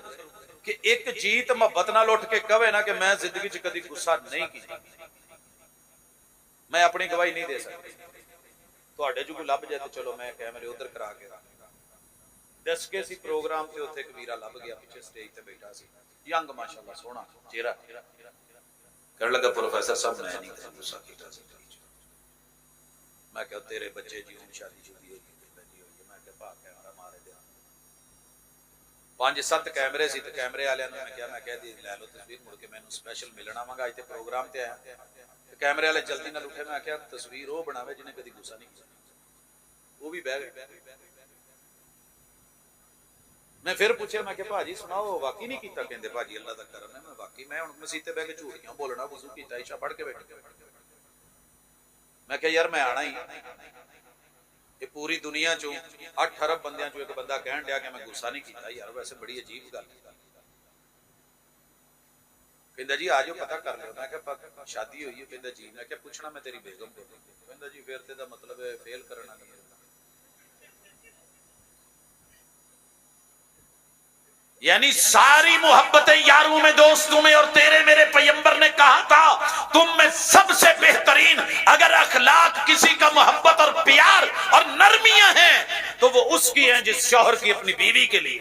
कि एक जीत मुहब्बत नाल उठ के कहे ना कि मैं जिंदगी च कदी गुस्सा नहीं कीता, मैं अपनी गवाही नहीं दे सकती। तुहाडे जो कोई लभ जाए तो चलो मैं कैमरे उधर करा के दस के सी प्रोग्राम ते उत्थे एक वीरा लभ गया, पिछे स्टेज ते बैठा सी, यंग माशाअल्लाह सोहना चेहरा, कहने लगा प्रोफेसर साहब मैं नहीं तेरे गुस्सा किया। मैं क्या तेरे बच्चे जी हूं शादी शुदी होगी, मैं क्या भा कैमरा मारे दे 5-7 कैमरे सी, कैमरे वाले मैं कह दी लै लो तस्वीर, मुड़ के मैनू स्पैशल मिलना वांगा अज ते प्रोग्राम ते आया। कैमरे वाले जल्दी नाल उठे, मैं क्या तस्वीर वो बनावे जिन्हें कभी गुस्सा नहीं किया, वो भी बह गए। मैं फिर पूछा, मैं क्या भाजी सुनाओ वाकई नहीं किया? कहते भाजी अल्लाह का करम है, मैं वाकई मैं हुण मसीते बह के झूठ क्यों बोलना, वजू किया इशा पढ़ के बैठे। मैं क्या यार मैं आना ही, ये पूरी दुनिया चो 8 अरब बंदियां चो एक बंदा कहन दिया कि मैं गुस्सा नहीं किया यार, वैसे बड़ी अजीब गल। कहंदा जी आ जाओ पता कर लो। मैं क्या शादी हुई है? कहंदा जी। मैं क्या पूछना मैं तेरी बेगम को? कहंदा जी फिर ते दा मतलब है फेल करना नहीं। यानी सारी मोहब्बतें यारों में, दोस्तों में, और तेरे मेरे पैगंबर ने कहा था तुम में सबसे बेहतरीन अगर अखलाक किसी का मोहब्बत और प्यार और नरमियां हैं तो वो उसकी हैं जिस शौहर की अपनी बीवी के लिए।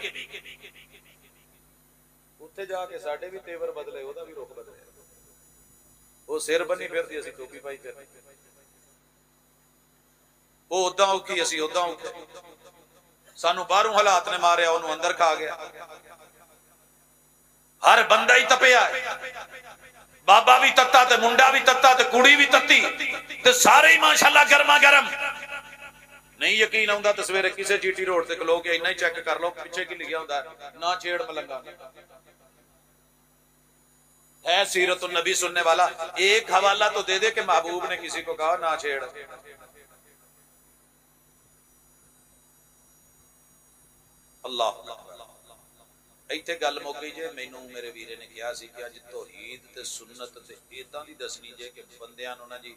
उत्थे जाके साडे भी तेवर बदले, ओदा भी रुख बदले, वो सिर बनी फिरदी असीं टोपी पाई फिरदी, वो उदां औखी असीं उदां औखे, सानू बाहरों हालात ने मारिया उन्होंने अंदर खा गया। हर बंदा ही तपिया है, बाबा भी तत्ता ते मुंडा भी तत्ता ते कुड़ी भी तत्ती ते सारे ही माशाअल्लाह गर्मा गर्म। नहीं यकीन आउंदा तो सवेरे किसी जीटी रोड ते खलो के इन्ना ही चेक कर लो पिछे की लिखा होंदा ना छेड़ मलंगा। है सीरतुन नबी सुनने वाला, एक हवाला तो दे दे कि महबूब ने किसी को कहा ना छेड़। अल्लाह इत्थे गल मुक गई जे। मैनू मेरे वीरे ने कहा सी कि अज तौहीद ते सुन्नत ते इदां दी दसनी जे कि बंदियां नूं ना जी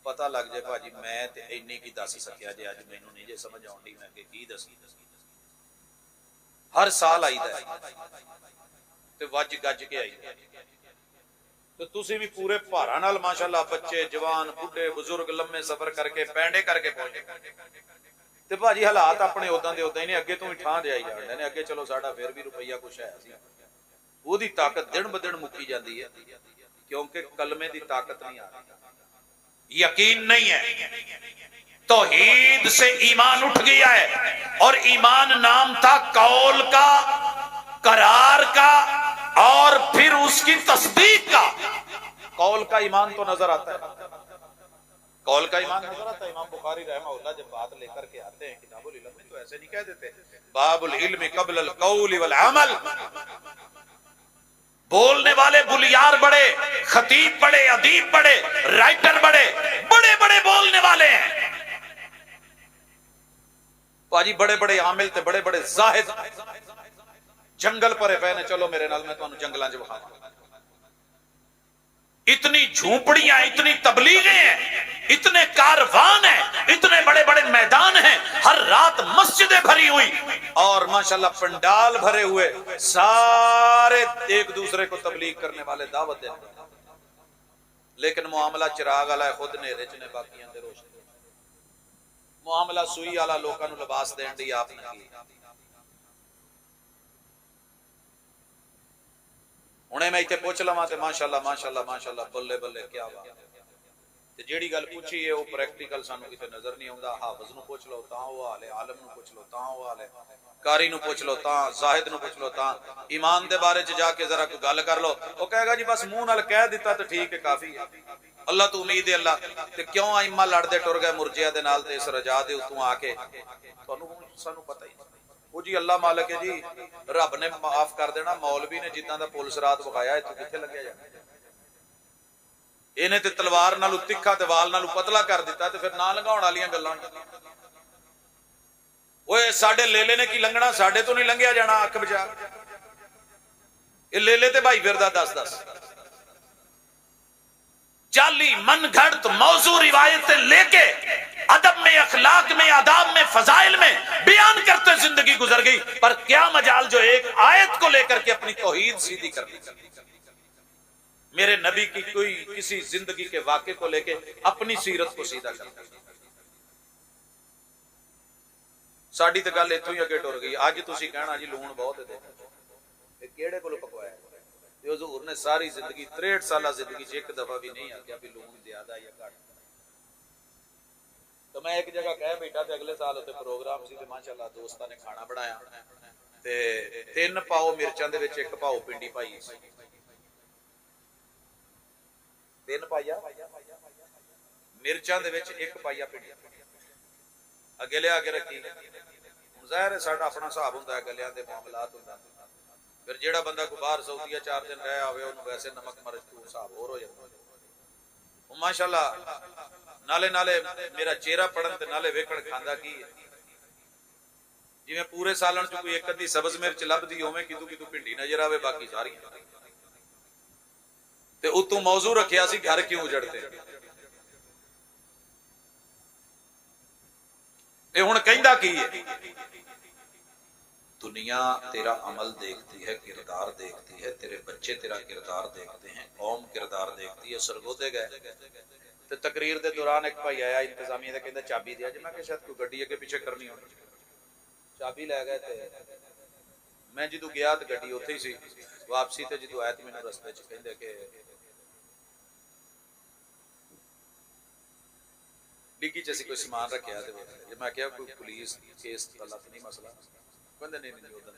पता लग जाए भाजी मैं ते इन्नी की दस सकिया जे, अज मैनू नहीं जे समझ आउंदी मैं कि की दसी। हर साल आईदा ते वज गज के आईदा ते तुसीं भी पूरे भारां नाल माशाअल्लाह बच्चे जवान बुढ़े बुजुर्ग लम्मे सफर करके पैंडे करके पहुंचे। ते भाजी हालात अपने उदां दे उदां ही ने, अगे तो ही ठां दे आई जांदे ने। अगे चलो साडा फिर भी रुपया कुछ है सी, ओदी ताकत दिन ब दिन मुक्की जाती है क्योंकि कलमे दी ताकत नहीं आ रही, यकीन नहीं है। तौहीद से ईमान उठ गया है और ईमान नाम था कौल का, करार का और फिर उसकी तस्दीक का। कौल का ईमान तो नजर आता है, कौल का ईमान नजर आता है। इमाम बुखारी रहमहुल्लाह जब बात लेकर के आते हैं किताबुल इल्म में तो ऐसे नहीं कह देते बाबुल इल्म क़ब्ल अल क़ौल वल अमल। बोलने वाले बुलियार बड़े, खतीब बड़े, अदीब बड़े, राइटर बड़े, बड़े बड़े बोलने वाले हैं भाजी, बड़े बड़े आमिल थे, बड़े बड़े जाहिद। जंगल परे पे ने, चलो मेरे नाल मैं तुहानू जंगलां च विखावां। इतनी झोपड़ियां, इतनी तबलीगें हैं, इतने कारवान हैं, इतने बड़े बड़े मैदान हैं, हर रात मस्जिदें भरी हुई और माशाल्लाह पंडाल भरे हुए, सारे एक दूसरे को तबलीग करने वाले, दावत देने वाले। लेकिन मुआमला चिराग वाला है, खुद नेरे च ने बाकियां दे रोशनी। मुआमला सुई वाला लोकां नू लिबास देण दी आपने की। हुणे मैं इत्थे पुछ लवां ते माशाअल्लाह माशाअल्लाह माशाअल्लाह बल्ले बल्ले क्या बात ते जेड़ी गल पूछी है वो प्रैक्टिकल सानू किते नजर नहीं आउंदा। हाफिज नू पुछ लो तां वो हाल है, आलम नू पुछ लो तां वो हाल है, कारी नू पुछ लो तां, जाहिद नू पुछ लो तां, ईमान दे बारे च जाके जरा कोई गल कर लो वो कहेगा जी बस मुंह नाल कह दिता तो ठीक है काफी है। अल्लाह तो उम्मीद है अल्लाह ते क्यों इमा लड़दे टुर गए मुरजिया दे नाल ते इस रजा दे उत्तों आके तुहानू सानू पता ही वो जी अल्लाह मालिक है जी, रब ने माफ कर देना। मौलवी ने जिद्दां दा पुलिस रात विखाया इत्थों कित्थे लग्या जाना, इहने ते तलवार नालू तिखा ते वाल नालू पतला कर दिता ते फिर ना लंघाउण वालियां गल्लां। ओए साडे लेले ने की लंघना, साडे तो नहीं लंघिया जाना। अख बचा ये लेले ते भाई फिरदा 10-10 जाली मन घड़त मौजू रिवायतें लेके अदब में, अखलाक में, आदाब में, फजाइल में बयान करते जिंदगी गुजर गई। पर क्या मजाल जो एक आयत को लेकर के अपनी तौहीद सीधी कर दी। मेरे नबी की कोई किसी जिंदगी के वाक़े को लेके अपनी सीरत को सीधा कर दी। साडी ते गल इत्थों ही अगे टुर गई। अज तुसीं कहना जी लूण बहुत है, किहड़े कोलों पकवाया? ਤੇ ਹਜ਼ੂਰ ने सारी जिंदगी 63 साल जिंदगी च एक दफा भी नहीं आख्या भी लून ज्यादा या घट। तो मैं एक जगह कह बैठा ते अगले साल उत्ते प्रोग्राम सी ते माशाअल्लाह दोस्तां ने खाना बनाया ते 3 पाओ मिर्चां दे विच 1 पाओ पिंडी पाई सी। 3 पाइया मिर्चां दे विच 1 पाइया पिंडी अगे लिया के रखी। ज़ाहिर है साडा अपना हिसाब हुंदा है, गलियां दे मामलात हुंदा। फिर जेड़ा बंदा कोई बाहर सऊदीया 4 दिन रह आवे उन्होंने वैसे नमक मरच तो हिसाब होर हो जाता। माशाअल्लाह नाले नाले मेरा चेहरा पढ़न ते नाले वेखण खांदा की जिवें पूरे सालन च कोई एक अद्धी सब्ज मिर्च लभदी होवे कितू कितू भिंडी नजर आवे बाकी सारी ते उतों मौजू रखिया सी घर क्यों उजड़ते। ये हुण कहंदा की है दुनिया तेरा अमल देखती है, किरदार देखती है, तेरे बच्चे तेरा किरदार देखते हैं, कौम किरदार देखती है। सरगोदे गए ते तकरीर दे दौरान एक भाई आया इंतजामिया दा कहंदा चाबी दे। मैं कहा शायद कोई गड्डी अगे पीछे करनी हो, चाबी लै गए ते मैं जदों गया ते गड्डी उत्थे ही सी। वापसी ते जदों आया ते मैनूं रस्ते च कहंदे कि डिग्गी च असीं कोई समान रखिया ते मैं कहा कोई पुलिस केस वाला तो नहीं मसला। कहते नहीं नहीं उधर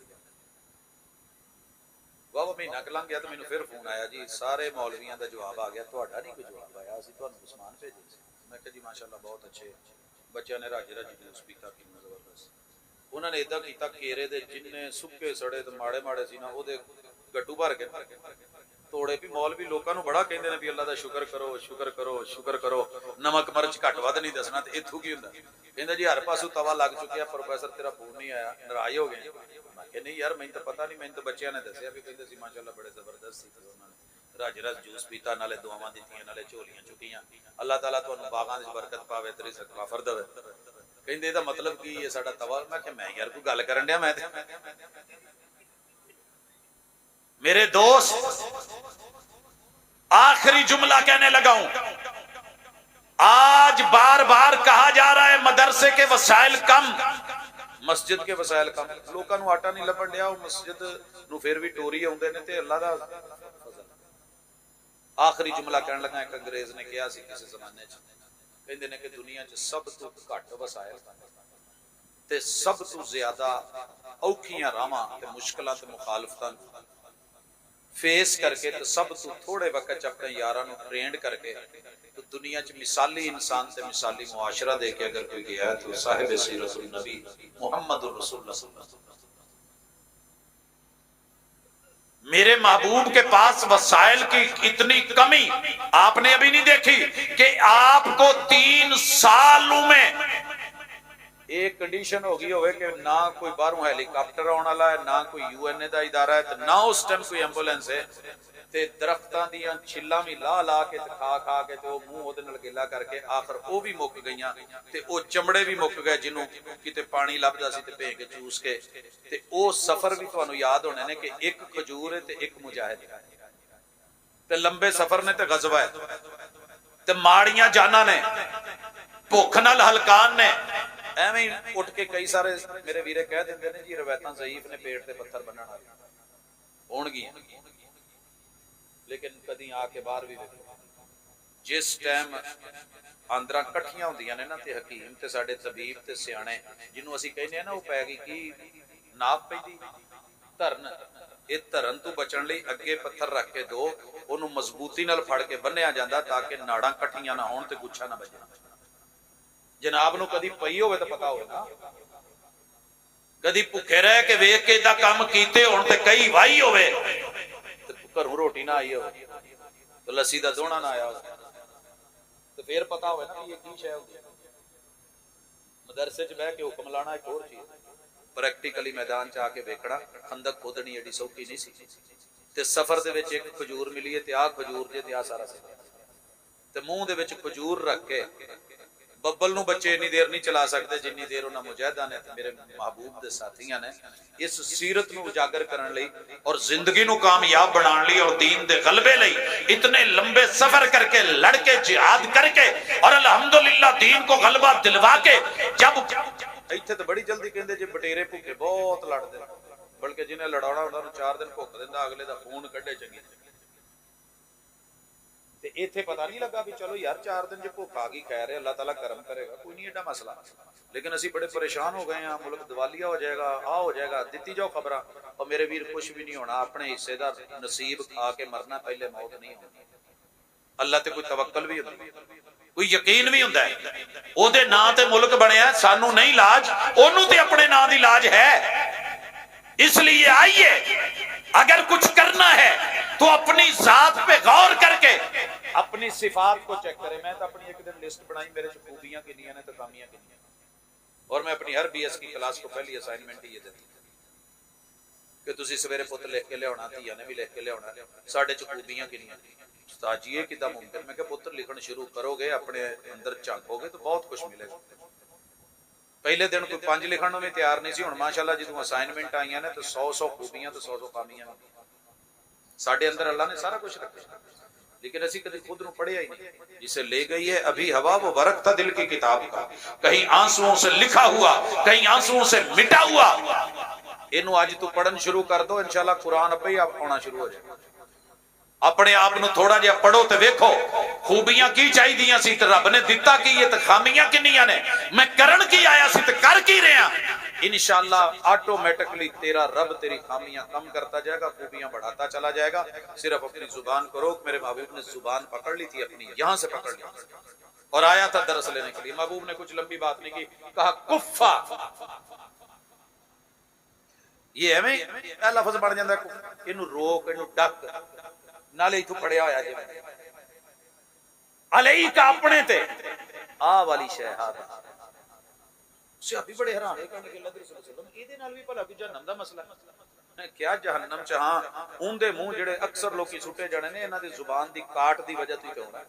वाह महीना क लंघ गया तो मैंने फिर फोन आया जी सारे मौलवियों का जवाब आ गया, तुहाडा नहीं कोई जवाब आया, असीं तुहानूं समान भेजे सी। मैं कहा जी माशाअल्लाह बहुत अच्छे बच्चों ने राजे राजी जूस पीता कितना जबरदस्त। उन्होंने इदा किया केरे दे जिन्ने सुक्के सड़े तो माड़े माड़े सी ना वो गड्डू भर के तोड़े भी। मौलवी लोगों को बड़ा कहते हैं भी अल्लाह का शुक्र करो शुक्र करो शुक्र करो, नमक मरच घट वध नहीं दसना। तो इत्थों की हुंदा कहंदा जी हर पासों तवा लग चुकिया, प्रोफैसर तेरा फोन नहीं आया, नाराज हो गए। मैं कहा नहीं यार मैंने तो पता नहीं, मैंने तो बच्चों ने दसिया भी कहते सी माशाअल्लाह बड़े जबरदस्त सी। उन्होंने रज रज जूस पीता, नाले दुआवां दित्तियां, नाले झोलियां चुकियां। अल्लाह ताला तुहानूं बागां दी बरकत पावे, तेरी सकाफर देवे। कहंदे इहदा मतलब की है साडा तवा। मैं कहा मैं यार कोई गल करन दिया मैं मेरे दोस्त आखिरी जुमला कहने लगा हूं। आज बार बार कहा जा रहा है मदरसे के वसाइल कम, मस्जिद के वसाइल कम। लोगों को आटा नहीं लभन दिया, मस्जिद नूं फिर भी टोरी आउंदे ने ते अल्लाह दा फजल। आखिरी जुमला कहने लगा एक अंग्रेज ने कहा सी किसी जमाने च, कहंदे ने कि दुनिया च सब तो घट वसाइल ते सब तो ज्यादा औखियां राहां ते मुश्किलां ते मुखालफतां फेस करके तो सब तो थोड़े वक्त अपने यारां नूं ट्रेंड करके तो दुनिया च मिसाली इंसान ते मिसाली मुआशरा दे के अगर कोई गया तो साहिब सीरतुन नबी मुहम्मदुर रसूलुल्लाह। मेरे महबूब के पास वसाइल की इतनी कमी आपने अभी नहीं देखी कि आपको 3 सालों में एक कंडीशन हो गई होवे कि ना कोई बाहरों हेलीकॉप्टर आने वाला है, ना कोई यूएनए का इदारा है, तो ना उस टाइम कोई एंबुलेंस है। ते दरख्तां दियां छिल्लां भी ला ला के ते खा खा के ते मुंह ओदे नाल गिला करके आखिर वो भी मुक गईयां ते वो चमड़े भी मुक गए जिन्हों किते पानी लभदा सी ते भे के चूस के। ते वो सफर भी तुहानूं याद होने ने कि एक खजूर है ते एक मुजाहिद है ते लंबे सफर ने ते गज़वा है ते माड़ियां जाना ने भुख नाल हलकान ने। एवें उठ के कई सारे मेरे वीरे कह देंगे ने जी रवायतां ज़ईफ ने पेट ते पत्थर बन्नण वाली होणगियां, लेकिन कदी आके बाहर भी जिस टाइम आंदरां कट्ठियां हुंदियां ने ना ते हकीम ते साडे तबीब ते सियाणे जिन्हों असीं कहने ना वो पै गई की नाप पैंदी धरन। ये धरन तो बचण लई अगे पत्थर रख के दो, उहनूं मजबूती नाल फड़ के बन्निया जांदा ताकि नाड़ां कट्ठियां ना होण ते गुच्छा ना बजे। जनाब नूं कदी पई होवे तो पता हो ना, कदी भुखे रह के वेख के इदा काम कीते होण ते कई वाही होवे घरों रोटी ना आई हो तो लस्सी का दोना ना आया तो फिर पता हो ना ये की शय होगी। मदरसे च बह के हुक्म लाना एक होर चीज, प्रैक्टिकली मैदान च आके वेखना खंदक खोदनी एडी सौखी नहीं सी। ते सफर दे विच एक खजूर मिली है ते आ खजूर जे ते आ सारा ते मुंह दे विच खजूर रख के बब्बल नूं बच्चे इन्नी देर नहीं चला सकते जिन्नी देर उन्हां मुजाहिदां ने ते मेरे महबूब दे साथियां ने इस सीरत नूं उजागर करन लई और जिंदगी नूं कामयाब बनाउण लई और दीन दे गलबे लई इतने लंबे सफर करके लड़के जिहाद करके और अल्हम्दुलिल्लाह दीन को गलबा दिलवा के जब इत्थे तो बड़ी जल्दी कहंदे जे बटेरे भुखे बहुत लड़दे बल्कि जिन्हें लड़ाउणा उन्होंने 4 दिन भुख दिंदा, अगले का खून कढ़े चंगी। ते इत्थे पता नहीं लगा भी चलो यार 4 दिन जो भुख आ गई खै रहे, अल्लाह ताला करम करेगा, कोई नहीं एडा मसला। लेकिन असी बड़े परेशान हो गए हैं, मुल्क दिवालिया हो जाएगा, आ हो जाएगा, दिती जाओ खबर। और मेरे वीर कुछ भी नहीं होना, अपने हिस्से का नसीब खा के मरना, पहले मौत नहीं होनी। अल्लाह ते कोई तवक्कल भी होंदी, कोई यकीन भी हुंदा है। ओदे नां ते मुल्क बनया, सानू नहीं लाज, ओनू ते अपने नां दी लाज है। इसलिए आइए, अगर कुछ करना है तो अपनी जात पे गौर करके अपनी सिफात को चेक करें। मैं तो अपनी एक दिन लिस्ट बनाई, मेरे च खूबियां किनियां ने तो खामियां किनियां, और मैं अपनी हर BS की क्लास को पहली असाइनमेंट ही ये देती कि तुसी सवेरे पुत लिख के लियाना, धीया ने भी लिख के लियाना साडे च खूबियां किनियां। उस्ताद जी ये किदां मुमकिन? मैं कहा पुत्र लिखण शुरू करोगे, अपने अंदर झांकोगे तो बहुत कुछ मिलेगा। पहले दिन कोई 5 लिखण नूं भी तैयार नहीं सी, हुण माशाअल्लाह जदों असाइनमेंट आईयां ने तो 100 खूबियां तो 100 खामियां। साडे अंदर अल्लाह ने सारा कुछ रखा, लेकिन असी कभी खुद नूं पढ़िया ही नहीं। जिसे ले गई है अभी हवा, वो वरक था दिल की किताब का, कहीं आंसुओं से लिखा हुआ, कहीं आंसुओं से मिटा हुआ। इनू अज तू पढ़न शुरू कर दो, इंशाअल्लाह कुरान आपे ही आना शुरू हो जाएगा। अपने आप नूं थोड़ा जिहा पढ़ो ते वेखो खूबियां की चाहिदियां सी ते रब ने दिता की है, ते खामियां किन्नियां ने, मैं करन की आया सी ते कर की रहा। इंशाअल्लाह ऑटोमेटिकली तेरा रब तेरी खामियां कम करता जाएगा, खूबियां बढ़ाता चला जाएगा। सिर्फ अपनी जुबान को रोक। मेरे महबूब ने जुबान पकड़ ली थी अपनी, यहां से पकड़ ली और आया था दरस लेने के लिए। महबूब ने कुछ लंबी बात नहीं की, कहा कुफ्फा। ये एवें लफ्ज बन जाता, इनू रोक, इनू डक, नाले इथों पढ़िया होया जी अलई का अपने ते आ वाली शै हादा। सहाबी बड़े हैरान है, कहने लगे अल्लाह दे रसूल इहदे नाल भी भला कोई जहन्नम दा मसला है? क्या जहन्नम च हां उनदे मुंह जेड़े अक्सर लोग सुटे जाने ने, इन्हां दी जुबान दी काट दी वजह तो ही होना।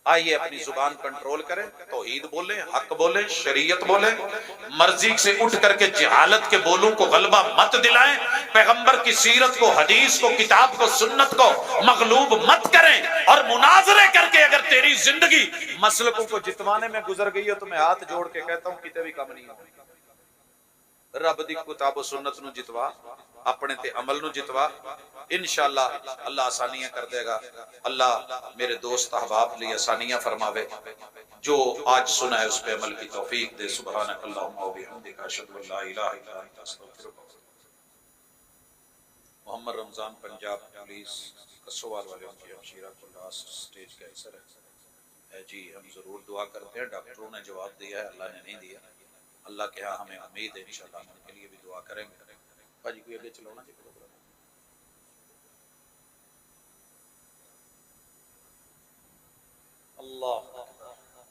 आइए अपनी जुबान कंट्रोल करें, तौहीद बोले, हक बोले, शरीयत बोले, मर्जी से उठ करके जहालत के बोलों को गलबा मत दिलाएं, पैगंबर की सीरत को, हदीस को, किताब को, सुन्नत को मगलूब मत करें। और मुनाजरे करके अगर तेरी जिंदगी मसलकों को जितवाने में गुजर गई है तो मैं हाथ जोड़ के कहता हूं किते भी कम नहीं हो। रब दी किताब सुन्नत नूं जितवा, अपने ते अमल नूं जितवा, इंशाअल्लाह अल्लाह आसानियां कर देगा। अल्लाह मेरे दोस्त अहबाब लिए आसानियां फरमावे, जो आज सुना है उस पे अमल की तौफीक दे। सुभानक अल्लाहुम्मा व बिहम्दिका अशहदु अल्ला इलाहा इल्ला अंता अस्तगफिरुका। मोहम्मद रमजान पंजाब पुलिस कसोवाल वाले उनकी हमशीरा को लास्ट स्टेज कैंसर है जी। हम जरूर दुआ करते हैं, डॉक्टरों ने जवाब दिया है, अल्लाह ने नहीं दिया। अल्लाह के यहाँ हमें उम्मीद है, इंशाअल्लाह हम उनके लिए भी दुआ करेंगे। भाजी कोई आगे चलाना चाहिए प्रोग्राम। अल्लाह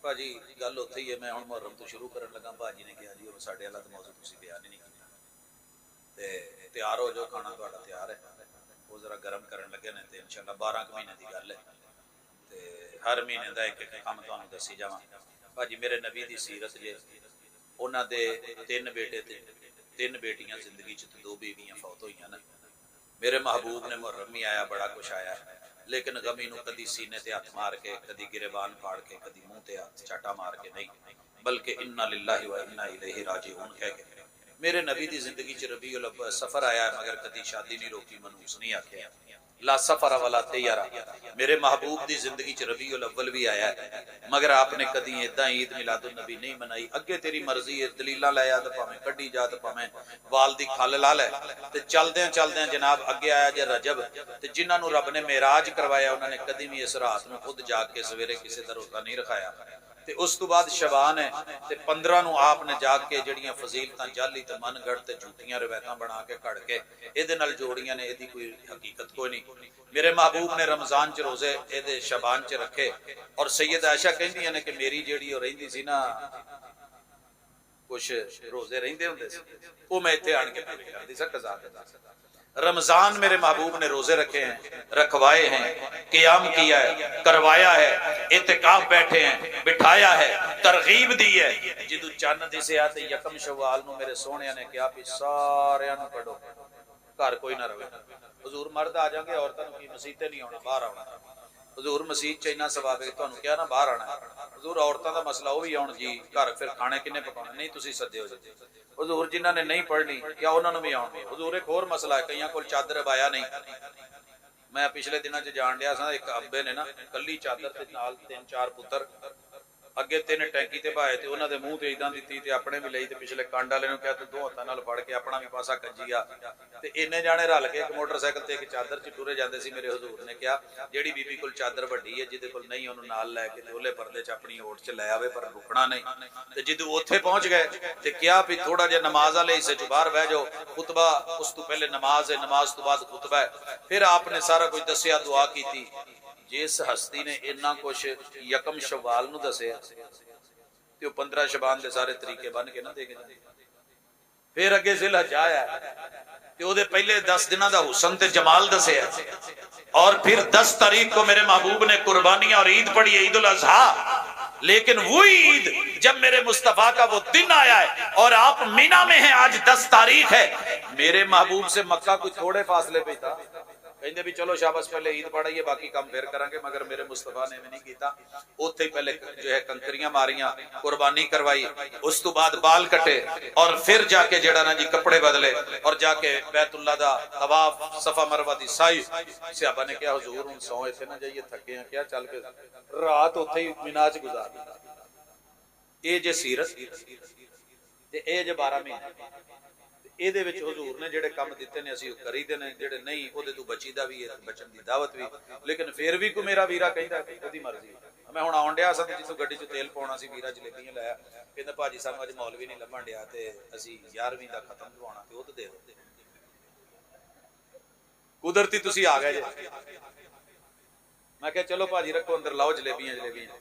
भाजी गल उत्थे ही है, मैं हुण मुहर्रम तो शुरू करन लगा। भाजी ने कहा जी वो साडे वाला तो मौजूद तुसीं बयान ही नहीं कीता, ते तैयार हो जाओ, खाना तुहाडा तैयार है। वो जरा गर्म करन लगे ने, ते इंशाअल्लाह 12 महीने की गल है, ते हर महीने का एक एक काम तुहानूं दसी जावां। भाजी मेरे नबी दी सीरत जे, उन्हां दे 3 बेटे ते 3 बेटियां जिंदगी च, 2 बीवियां फौत होईयां ने। मेरे महबूब ने मुहर्रम ही आया, बड़ा कुछ आया, लेकिन गमी नूं कदी सीने ते हथ मार के, कदी गिरेबान फाड़ के, कदी मुंह ते हथ चाटा मार के नहीं, बल्कि इन्ना लिल्लाहि व इन्ना इलैहि राजिऊन कह के। मेरे नबी दी जिंदगी च रबीउल अव्वल सफर आया, मगर कदी शादी नहीं रोकी, मनूस नहीं आख्या, ला सफर वाला तैयारा। मेरे महबूब दी जिंदगी च रबीउल अव्वल भी आया, मगर आपने कदी इदा ईद मिलादुन नबी नहीं मनाई। अगे तेरी मर्जी है, दलीलां लै आ ते भावें कड्डी जा, ते भावें वाल दी खल ला लै। ते चलदियां चलदियां जनाब अगे आया जे रजब, ते जिन्हां नूं रब ने मेराज करवाया, उन्होंने कदी भी इस रात नूं खुद जाग के सवेरे किसी दा रोज़ा नहीं रखाया। ते उस तो बाद शबान है, ते 15 नूं आपने जाग के जड़ियां फजीलतां जाली ते मनगढ़ ते झूठियां रिवायतां बना के घड़ के इहदे नाल जोड़ियां ने, इहदी कोई हकीकत कोई नहीं। मेरे महबूब ने रमजान च रोजे इहदे शबान च रखे, और सैयद आयशा कहंदियां ने कि मेरी जेड़ी ओ रहिंदी सी ना, कुछ रोजे रहिंदे हुंदे सी, वो मैं इत्थे आण के पूरे करदी सी कज़ा करदा। रमजान मेरे महबूब ने रोजे रखे हैं, रखवाए हैं, क़याम किया है, करवाया है, इत्तिकाफ बैठे हैं, बिठाया है, तरगीब दी है। जिदू चन्न दिसिया ते यकम शवाल नूं मेरे सोहणिया ने कहा भी सारियां नूं कढो, घर कोई ना रहे। हुजूर मर्द आ जाएंगे, औरतां नूं की मसीते नहीं आउणा, बाहर आउणा। हजूर मसीह च इन्ना सवाब है, तुहानू क्या ना बाहर आना हजूर औरतों का मसला वो भी आउण जी घर, फिर खाने किन्ने पकाने, नहीं तुसीं सद्दे हो जी हजूर जिन्हां ने नहीं पढ़नी क्या उन्होंने भी आउण हजूर। एक होर मसला है, कईयां कोल चादर बाया नहीं। मैं पिछले दिनों च जान दिया सा, एक अब्बे ने ना कली चादर ते नाल 3-4 पुत्र अगे 3 टैंकी ते भाए, ते उन्हां दे मूंह ते इदां दित्ती ते अपने भी लई, ते पिछले कंड वाले नूं कहा तू 2 हत्थां नाल फड़ के अपना भी पासा कज्जी आ, ते इन्ने जाने रल के एक मोटरसाइकिल ते एक चादर च टुरे जांदे सी। मेरे हजूर ने कहा जेड़ी बीबी कोल चादर वड्डी है, जिहदे कोल नहीं ओनू नाल लै के ते ओले पर्दे च अपनी ओट च लै आवे, पर रुकना नहीं। ते जिद्दों उत्थे पहुंच गए ते कहा भी थोड़ा जिहा नमाज वाले हिस्से च बाहर बह जाओ, खुतबा उस तो पहले नमाज है, नमाज तो बाद खुतबा है। फिर आपने सारा कुछ दसिया, दुआ की। जिस हस्ती ने इन्ना कुछ यकम शवाल नूं दसिया ते ओ 15 शबान दे सारे तरीके बन के ना दे गए। फिर अगे जिलहज आया ते ओदे पहले 10 दिनां दा हुसन ते जमाल दसिया, और फिर 10 तारीख को मेरे महबूब ने कुर्बानियां और ईद पढ़ी है, ईद उल अजहा। लेकिन वही ईद जब मेरे मुस्तफा का वो दिन आया है और आप मीना में हैं, आज 10 तारीख है, मेरे महबूब से मक्का कोई थोड़े फासले पे था। कहते भी चलो शाबाश पहले ईद पढ़ाइए, बाकी काम फिर करेंगे, मगर मेरे मुस्तफा ने भी नहीं किया। उत्थे ही पहले जो है कंकरियां मारियां, कुर्बानी करवाई, उस तो बाद बाल कटे, और फिर जाके जेड़ा ना जी कपड़े बदले और जाके बैतुल्ला दा तवाफ, सफा मरवा दी साई। सहाबा ने कहा हुजूर हुण सौ इत्थे ना जाइए, थके हैं, क्या चल के रात उत्थे ही मीना च गुजार दी। ए जे सीरत ते ए जे 12 महीने ਇਹਦੇ ਵਿੱਚ ਹਜ਼ੂਰ ਨੇ ਜਿਹੜੇ ਕੰਮ ਦਿੱਤੇ ਨੇ ਅਸੀਂ ਕਰੀਦੇ ਨੇ, ਜਿਹੜੇ ਨਹੀਂ ਉਹਦੇ ਤੋਂ ਬਚੀਦਾ ਵੀ ਹੈ, ਬਚਣ ਦੀ ਦਾਵਤ ਵੀ। ਲੇਕਿਨ ਫਿਰ ਵੀ ਕੋਈ ਮੇਰਾ ਵੀਰਾ ਕਹਿੰਦਾ ਉਹਦੀ ਮਰਜ਼ੀ। ਮੈਂ ਹੁਣ ਆਉਣ ਡਿਆ ਸਾਂ, ਜਿੱਥੋਂ ਗੱਡੀ 'ਚ ਤੇਲ ਪਾਉਣਾ ਸੀ, ਵੀਰਾ ਜਲੇਬੀਆਂ ਲਾਇਆ, ਕਹਿੰਦਾ ਭਾਜੀ ਸਾਨੂੰ ਅੱਜ ਮੌਲਵੀ ਨਹੀਂ ਲੱਭਣ ਡਿਆ ਤੇ ਅਸੀਂ 11ਵੀਂ ਦਾ ਖਤਮ ਕਰਵਾਉਣਾ, ਤੇ ਉਹ ਤੇ ਦੇ ਦਿਓ। ਕੁਦਰਤੀ ਤੁਸੀਂ ਆ ਗਏ ਜੇ। ਮੈਂ ਕਿਹਾ ਚਲੋ ਭਾਜੀ ਰੱਖੋ ਅੰਦਰ, ਲਾਓ ਜਲੇਬੀਆਂ ਜਲੇਬੀਆਂ।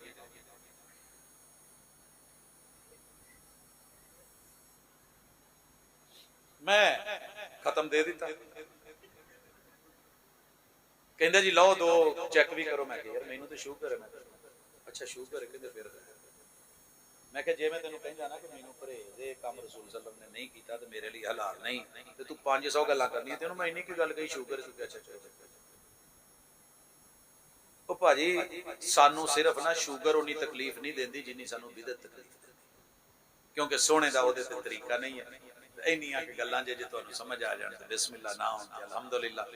मैं खत्म दे दिता। कहंदे जी लो 2 चेक भी करो। मैं यार मैनू तो शुगर है। मैं अच्छा शुगर है, कहंदे फिर मैं कहा जे मैं तेनू कहंदा ना कि मैनू परहेज दे काम रसूल सल्लल्लाहु अलैहि वसल्लम ने नहीं कीता ते मेरे लिए हलाल नहीं, ते तू 500 गल्लां करनी तेनू मैं इन्नी की गल कही शुगर है। अच्छा चलो ओ भाजी सानू सिर्फ ना शुगर उन्नी तकलीफ नहीं देंदी जिन्नी सानू बिदअत तकलीफ देंदी, क्योंकि सोने दा ओदे ते तरीका नहीं है। इन्नियां गल्लां जे तुहानू समझ आ जाण ते बिस्मिल्लाह ना होण ते अल्हम्दुलिल्लाह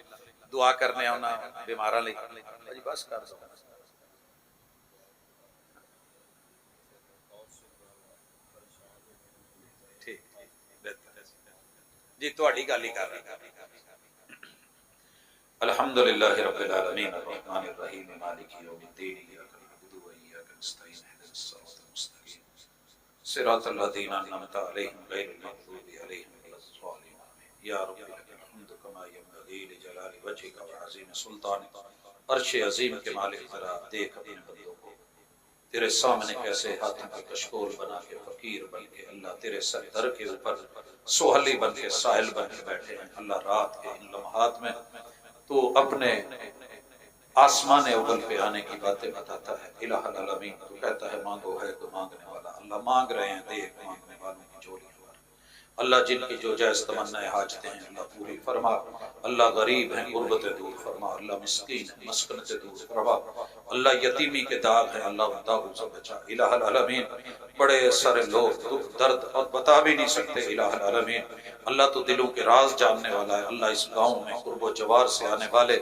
दुआ करने आ उन्हां बीमारां लई। भाजी बस कर दो ठीक जी, तुहाडी गल ही कर रहा। अल्हम्दुलिल्लाह रब्बिल आलमीन अर्रहमानिर रहीम मालिकि यौमिद्दीन इय्याका नअबुदु व इय्याका नस्तईन इहदिनस सिरातल मुस्तकीम सिरातल लज़ीना अनअमता अलैहिम गैरिल मग़ज़ूबि अलैहिम वलद्दालिन। या रब्बी लकल हम्दु कमा यंबग़ी लिजलालि वजहिका व अज़ीम सुल्तानिका। अर्श अज़ीम के मालिक ज़रा देख अपने बंदों को तेरे सामने कैसे हाथों के कशकोल बना के, फकीर बन के अल्लाह तेरे सर दर के ऊपर सोहली बन के, साहिल बन के बैठे हैं। अल्लाह रात के इन लम्हात में तो अपने आसमान अव्वल पे आने की बातें बताता है। इलाहुल आलमीन तो कहता है मांगो है तो मांगने वाला। अल्लाह मांग रहे हैं, देख मांगने वालों की झोली भर। अल्लाह जिनकी जो जायज़ तमन्नाएं हाजतें हैं अल्लाह पूरी फरमा। अल्लाह गरीब हैं गुर्बतें दूर फरमा। अल्लाह मिस्कीन है मस्कनतें दूर फरमा। अल्लाह यतीमी के दाग हैं अल्लाह उन दागों से बचा। इलाहुल आलमीन बड़े सारे लोग दुख दर्द और बता भी नहीं सकते। इलाहुल आलमीन अल्लाह तो दिलों के राज जानने वाला है। अल्लाह इस गांव में कुर्बो जवार से आने वाले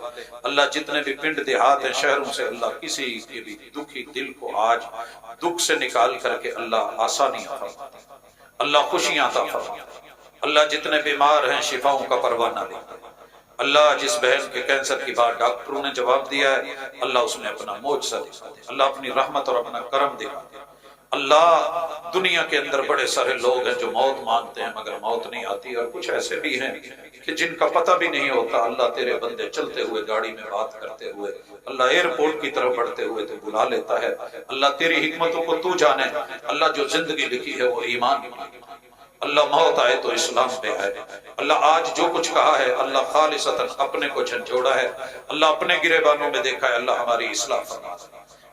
अल्लाह जितने भी पिंड देहात हैं, शहरों से अल्लाह किसी के भी दुखी दिल को आज दुख से निकाल करके अल्लाह आसानी अता फरमा, अल्लाह खुशियां अता फरमा। अल्लाह जितने बीमार हैं शिफाओं का परवाना दे। अल्लाह जिस बहन के कैंसर की बात डॉक्टरों ने जवाब दिया है अल्लाह उसमें अपना मौजज़ा दिखा दे। अल्लाह अपनी रहमत और अपना करम दिखा दे। अल्लाह दुनिया के अंदर बड़े सारे लोग हैं जो मौत मांगते हैं मगर मौत नहीं आती, और कुछ ऐसे भी हैं कि जिनका पता भी नहीं होता। अल्लाह तेरे बंदे चलते हुए गाड़ी में बात करते हुए अल्लाह एयरपोर्ट की तरफ बढ़ते हुए तो बुला लेता है। अल्लाह तेरी हिकमतों को तू जाने। अल्लाह जो जिंदगी लिखी है वो ईमान, अल्लाह मौत आए तो इस्लाम पे आए। अल्लाह आज जो कुछ कहा है अल्लाह खालिसतन अपने को झंझोड़ा है। अल्लाह अपने गिरेबानों में देखा है। अल्लाह हमारी इस्लाह फरमा।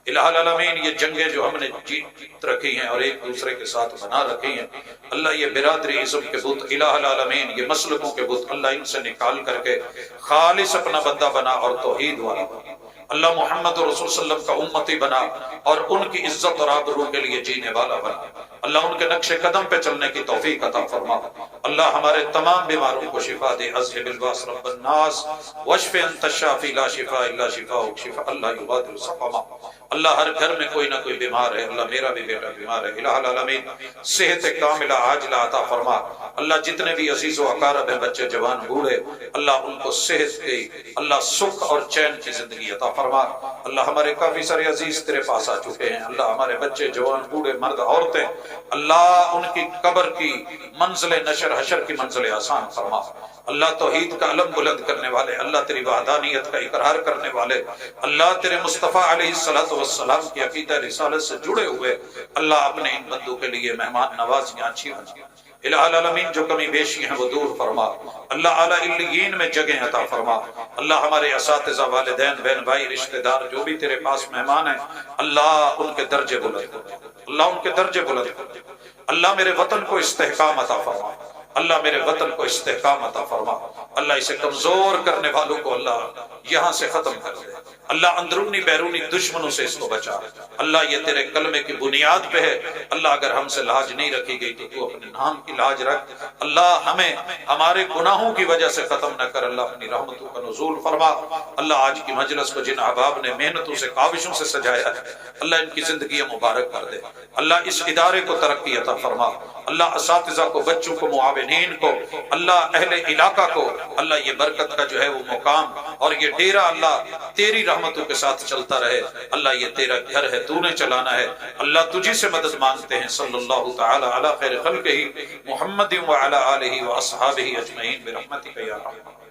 इलाहुल आलमीन ये जंगें जो हमने जीत रखी हैं और एक दूसरे के साथ बना रखी हैं अल्लाह ये बिरादरी इज़्म के बुत, इलाहुल आलमीन ये मसलकों के बुत अल्लाह इनसे निकाल करके खालिस अपना बंदा बना और तौहीद वाला बना। अल्लाह मोहम्मद रसूल सल्लल्लाहु अलैहि वसल्लम का उम्मती बना और उनकी इज्जत और आबरू के लिए जीने वाला बना। अल्लाह उनके नक्शे कदम पे चलने की तौफीक अता फरमा। अल्लाह हमारे तमाम बीमारों को शिफा दे। अज़हिबिल बास रब्बन नास वशफि अंत शाफी ला शिफा इल्ला शिफाउक शिफा ला युगादिरु सक़मा। अल्लाह हर घर में कोई ना कोई बीमार है, अल्लाह मेरा भी बेटा बीमार है, इलाहुल आलमीन सेहत कामिला आजिला अता फरमा। अल्लाह जितने भी अजीज व अकारब हैं, बच्चे जवान बूढ़े, अल्लाह उनको सेहत की, अल्लाह सुख और चैन की जिंदगी अता फरमा। अल्लाह हमारे काफी सारे अजीज तेरे पास आ चुके हैं, अल्लाह हमारे बच्चे जवान बूढ़े मर्द औरतें, अल्लाह उनकी कब्र की मंजिल नशर हशर की मंजिल आसान फरमा। अल्लाह तौहीद का अलम बुलंद करने वाले, अल्लाह तेरी वहदानियत का इकरार करने वाले, अल्लाह तेरे मुस्तफ़ा अलैहिस्सलातु वस्सलाम की अकीदा रिसालत से जुड़े हुए, अल्लाह अपने इन बंदों के लिए मेहमान नवाजियां अच्छी बनी। इलाहुल आलमीन जो कमी बेशी है वो दूर फरमा। अल्लाह आला इल्लियीन में जगह अता फरमा। अल्लाह हमारे असातिज़ा वालिदैन बहन भाई रिश्तेदार जो भी तेरे पास मेहमान हैं, अल्लाह उनके दर्जे बुलंद कर, अल्लाह उनके दर्जे बुलंद कर। अल्लाह मेरे वतन को इस्तेहकाम अता फरमा, अल्लाह मेरे वतन को इस्तेहकाम अता फरमा। अल्लाह इसे कमजोर करने वालों को अल्लाह यहाँ से खत्म कर दे। अल्लाह अंदरूनी बैरूनी दुश्मनों से इसको बचा। अल्लाह ये तेरे कलमे की बुनियाद पे है। अल्लाह अगर हमसे लाज नहीं रखी गई तो तू अपने नाम की लाज रख। अल्लाह हमें हमारे गुनाहों की वजह से खत्म न कर। अल्लाह अपनी रहमतों का नुज़ूल फरमा। अल्लाह आज की मजलिस को जिन अहबाब ने मेहनतों से काविशों से सजाया है, अल्लाह इनकी जिंदगी मुबारक कर दे। अल्लाह इस इदारे को तरक्की अता फरमा। अल्लाह असातिज़ा को, बच्चों को, मुआविनीन को, अल्लाह अहले इलाका को, अल्लाह ये बरकत का जो है वो मुकाम और ये डेरा अल्लाह तेरी रहमतों के साथ चलता रहे। अल्लाह ये तेरा घर है, तूने चलाना है। अल्लाह तुझी से मदद मांगते हैं। सल्लल्लाहु तआला अला खैर खल्क़िही मुहम्मदिन व अला आलिही व अस्हाबिही अजमईन बिरहमतिका या रहमान।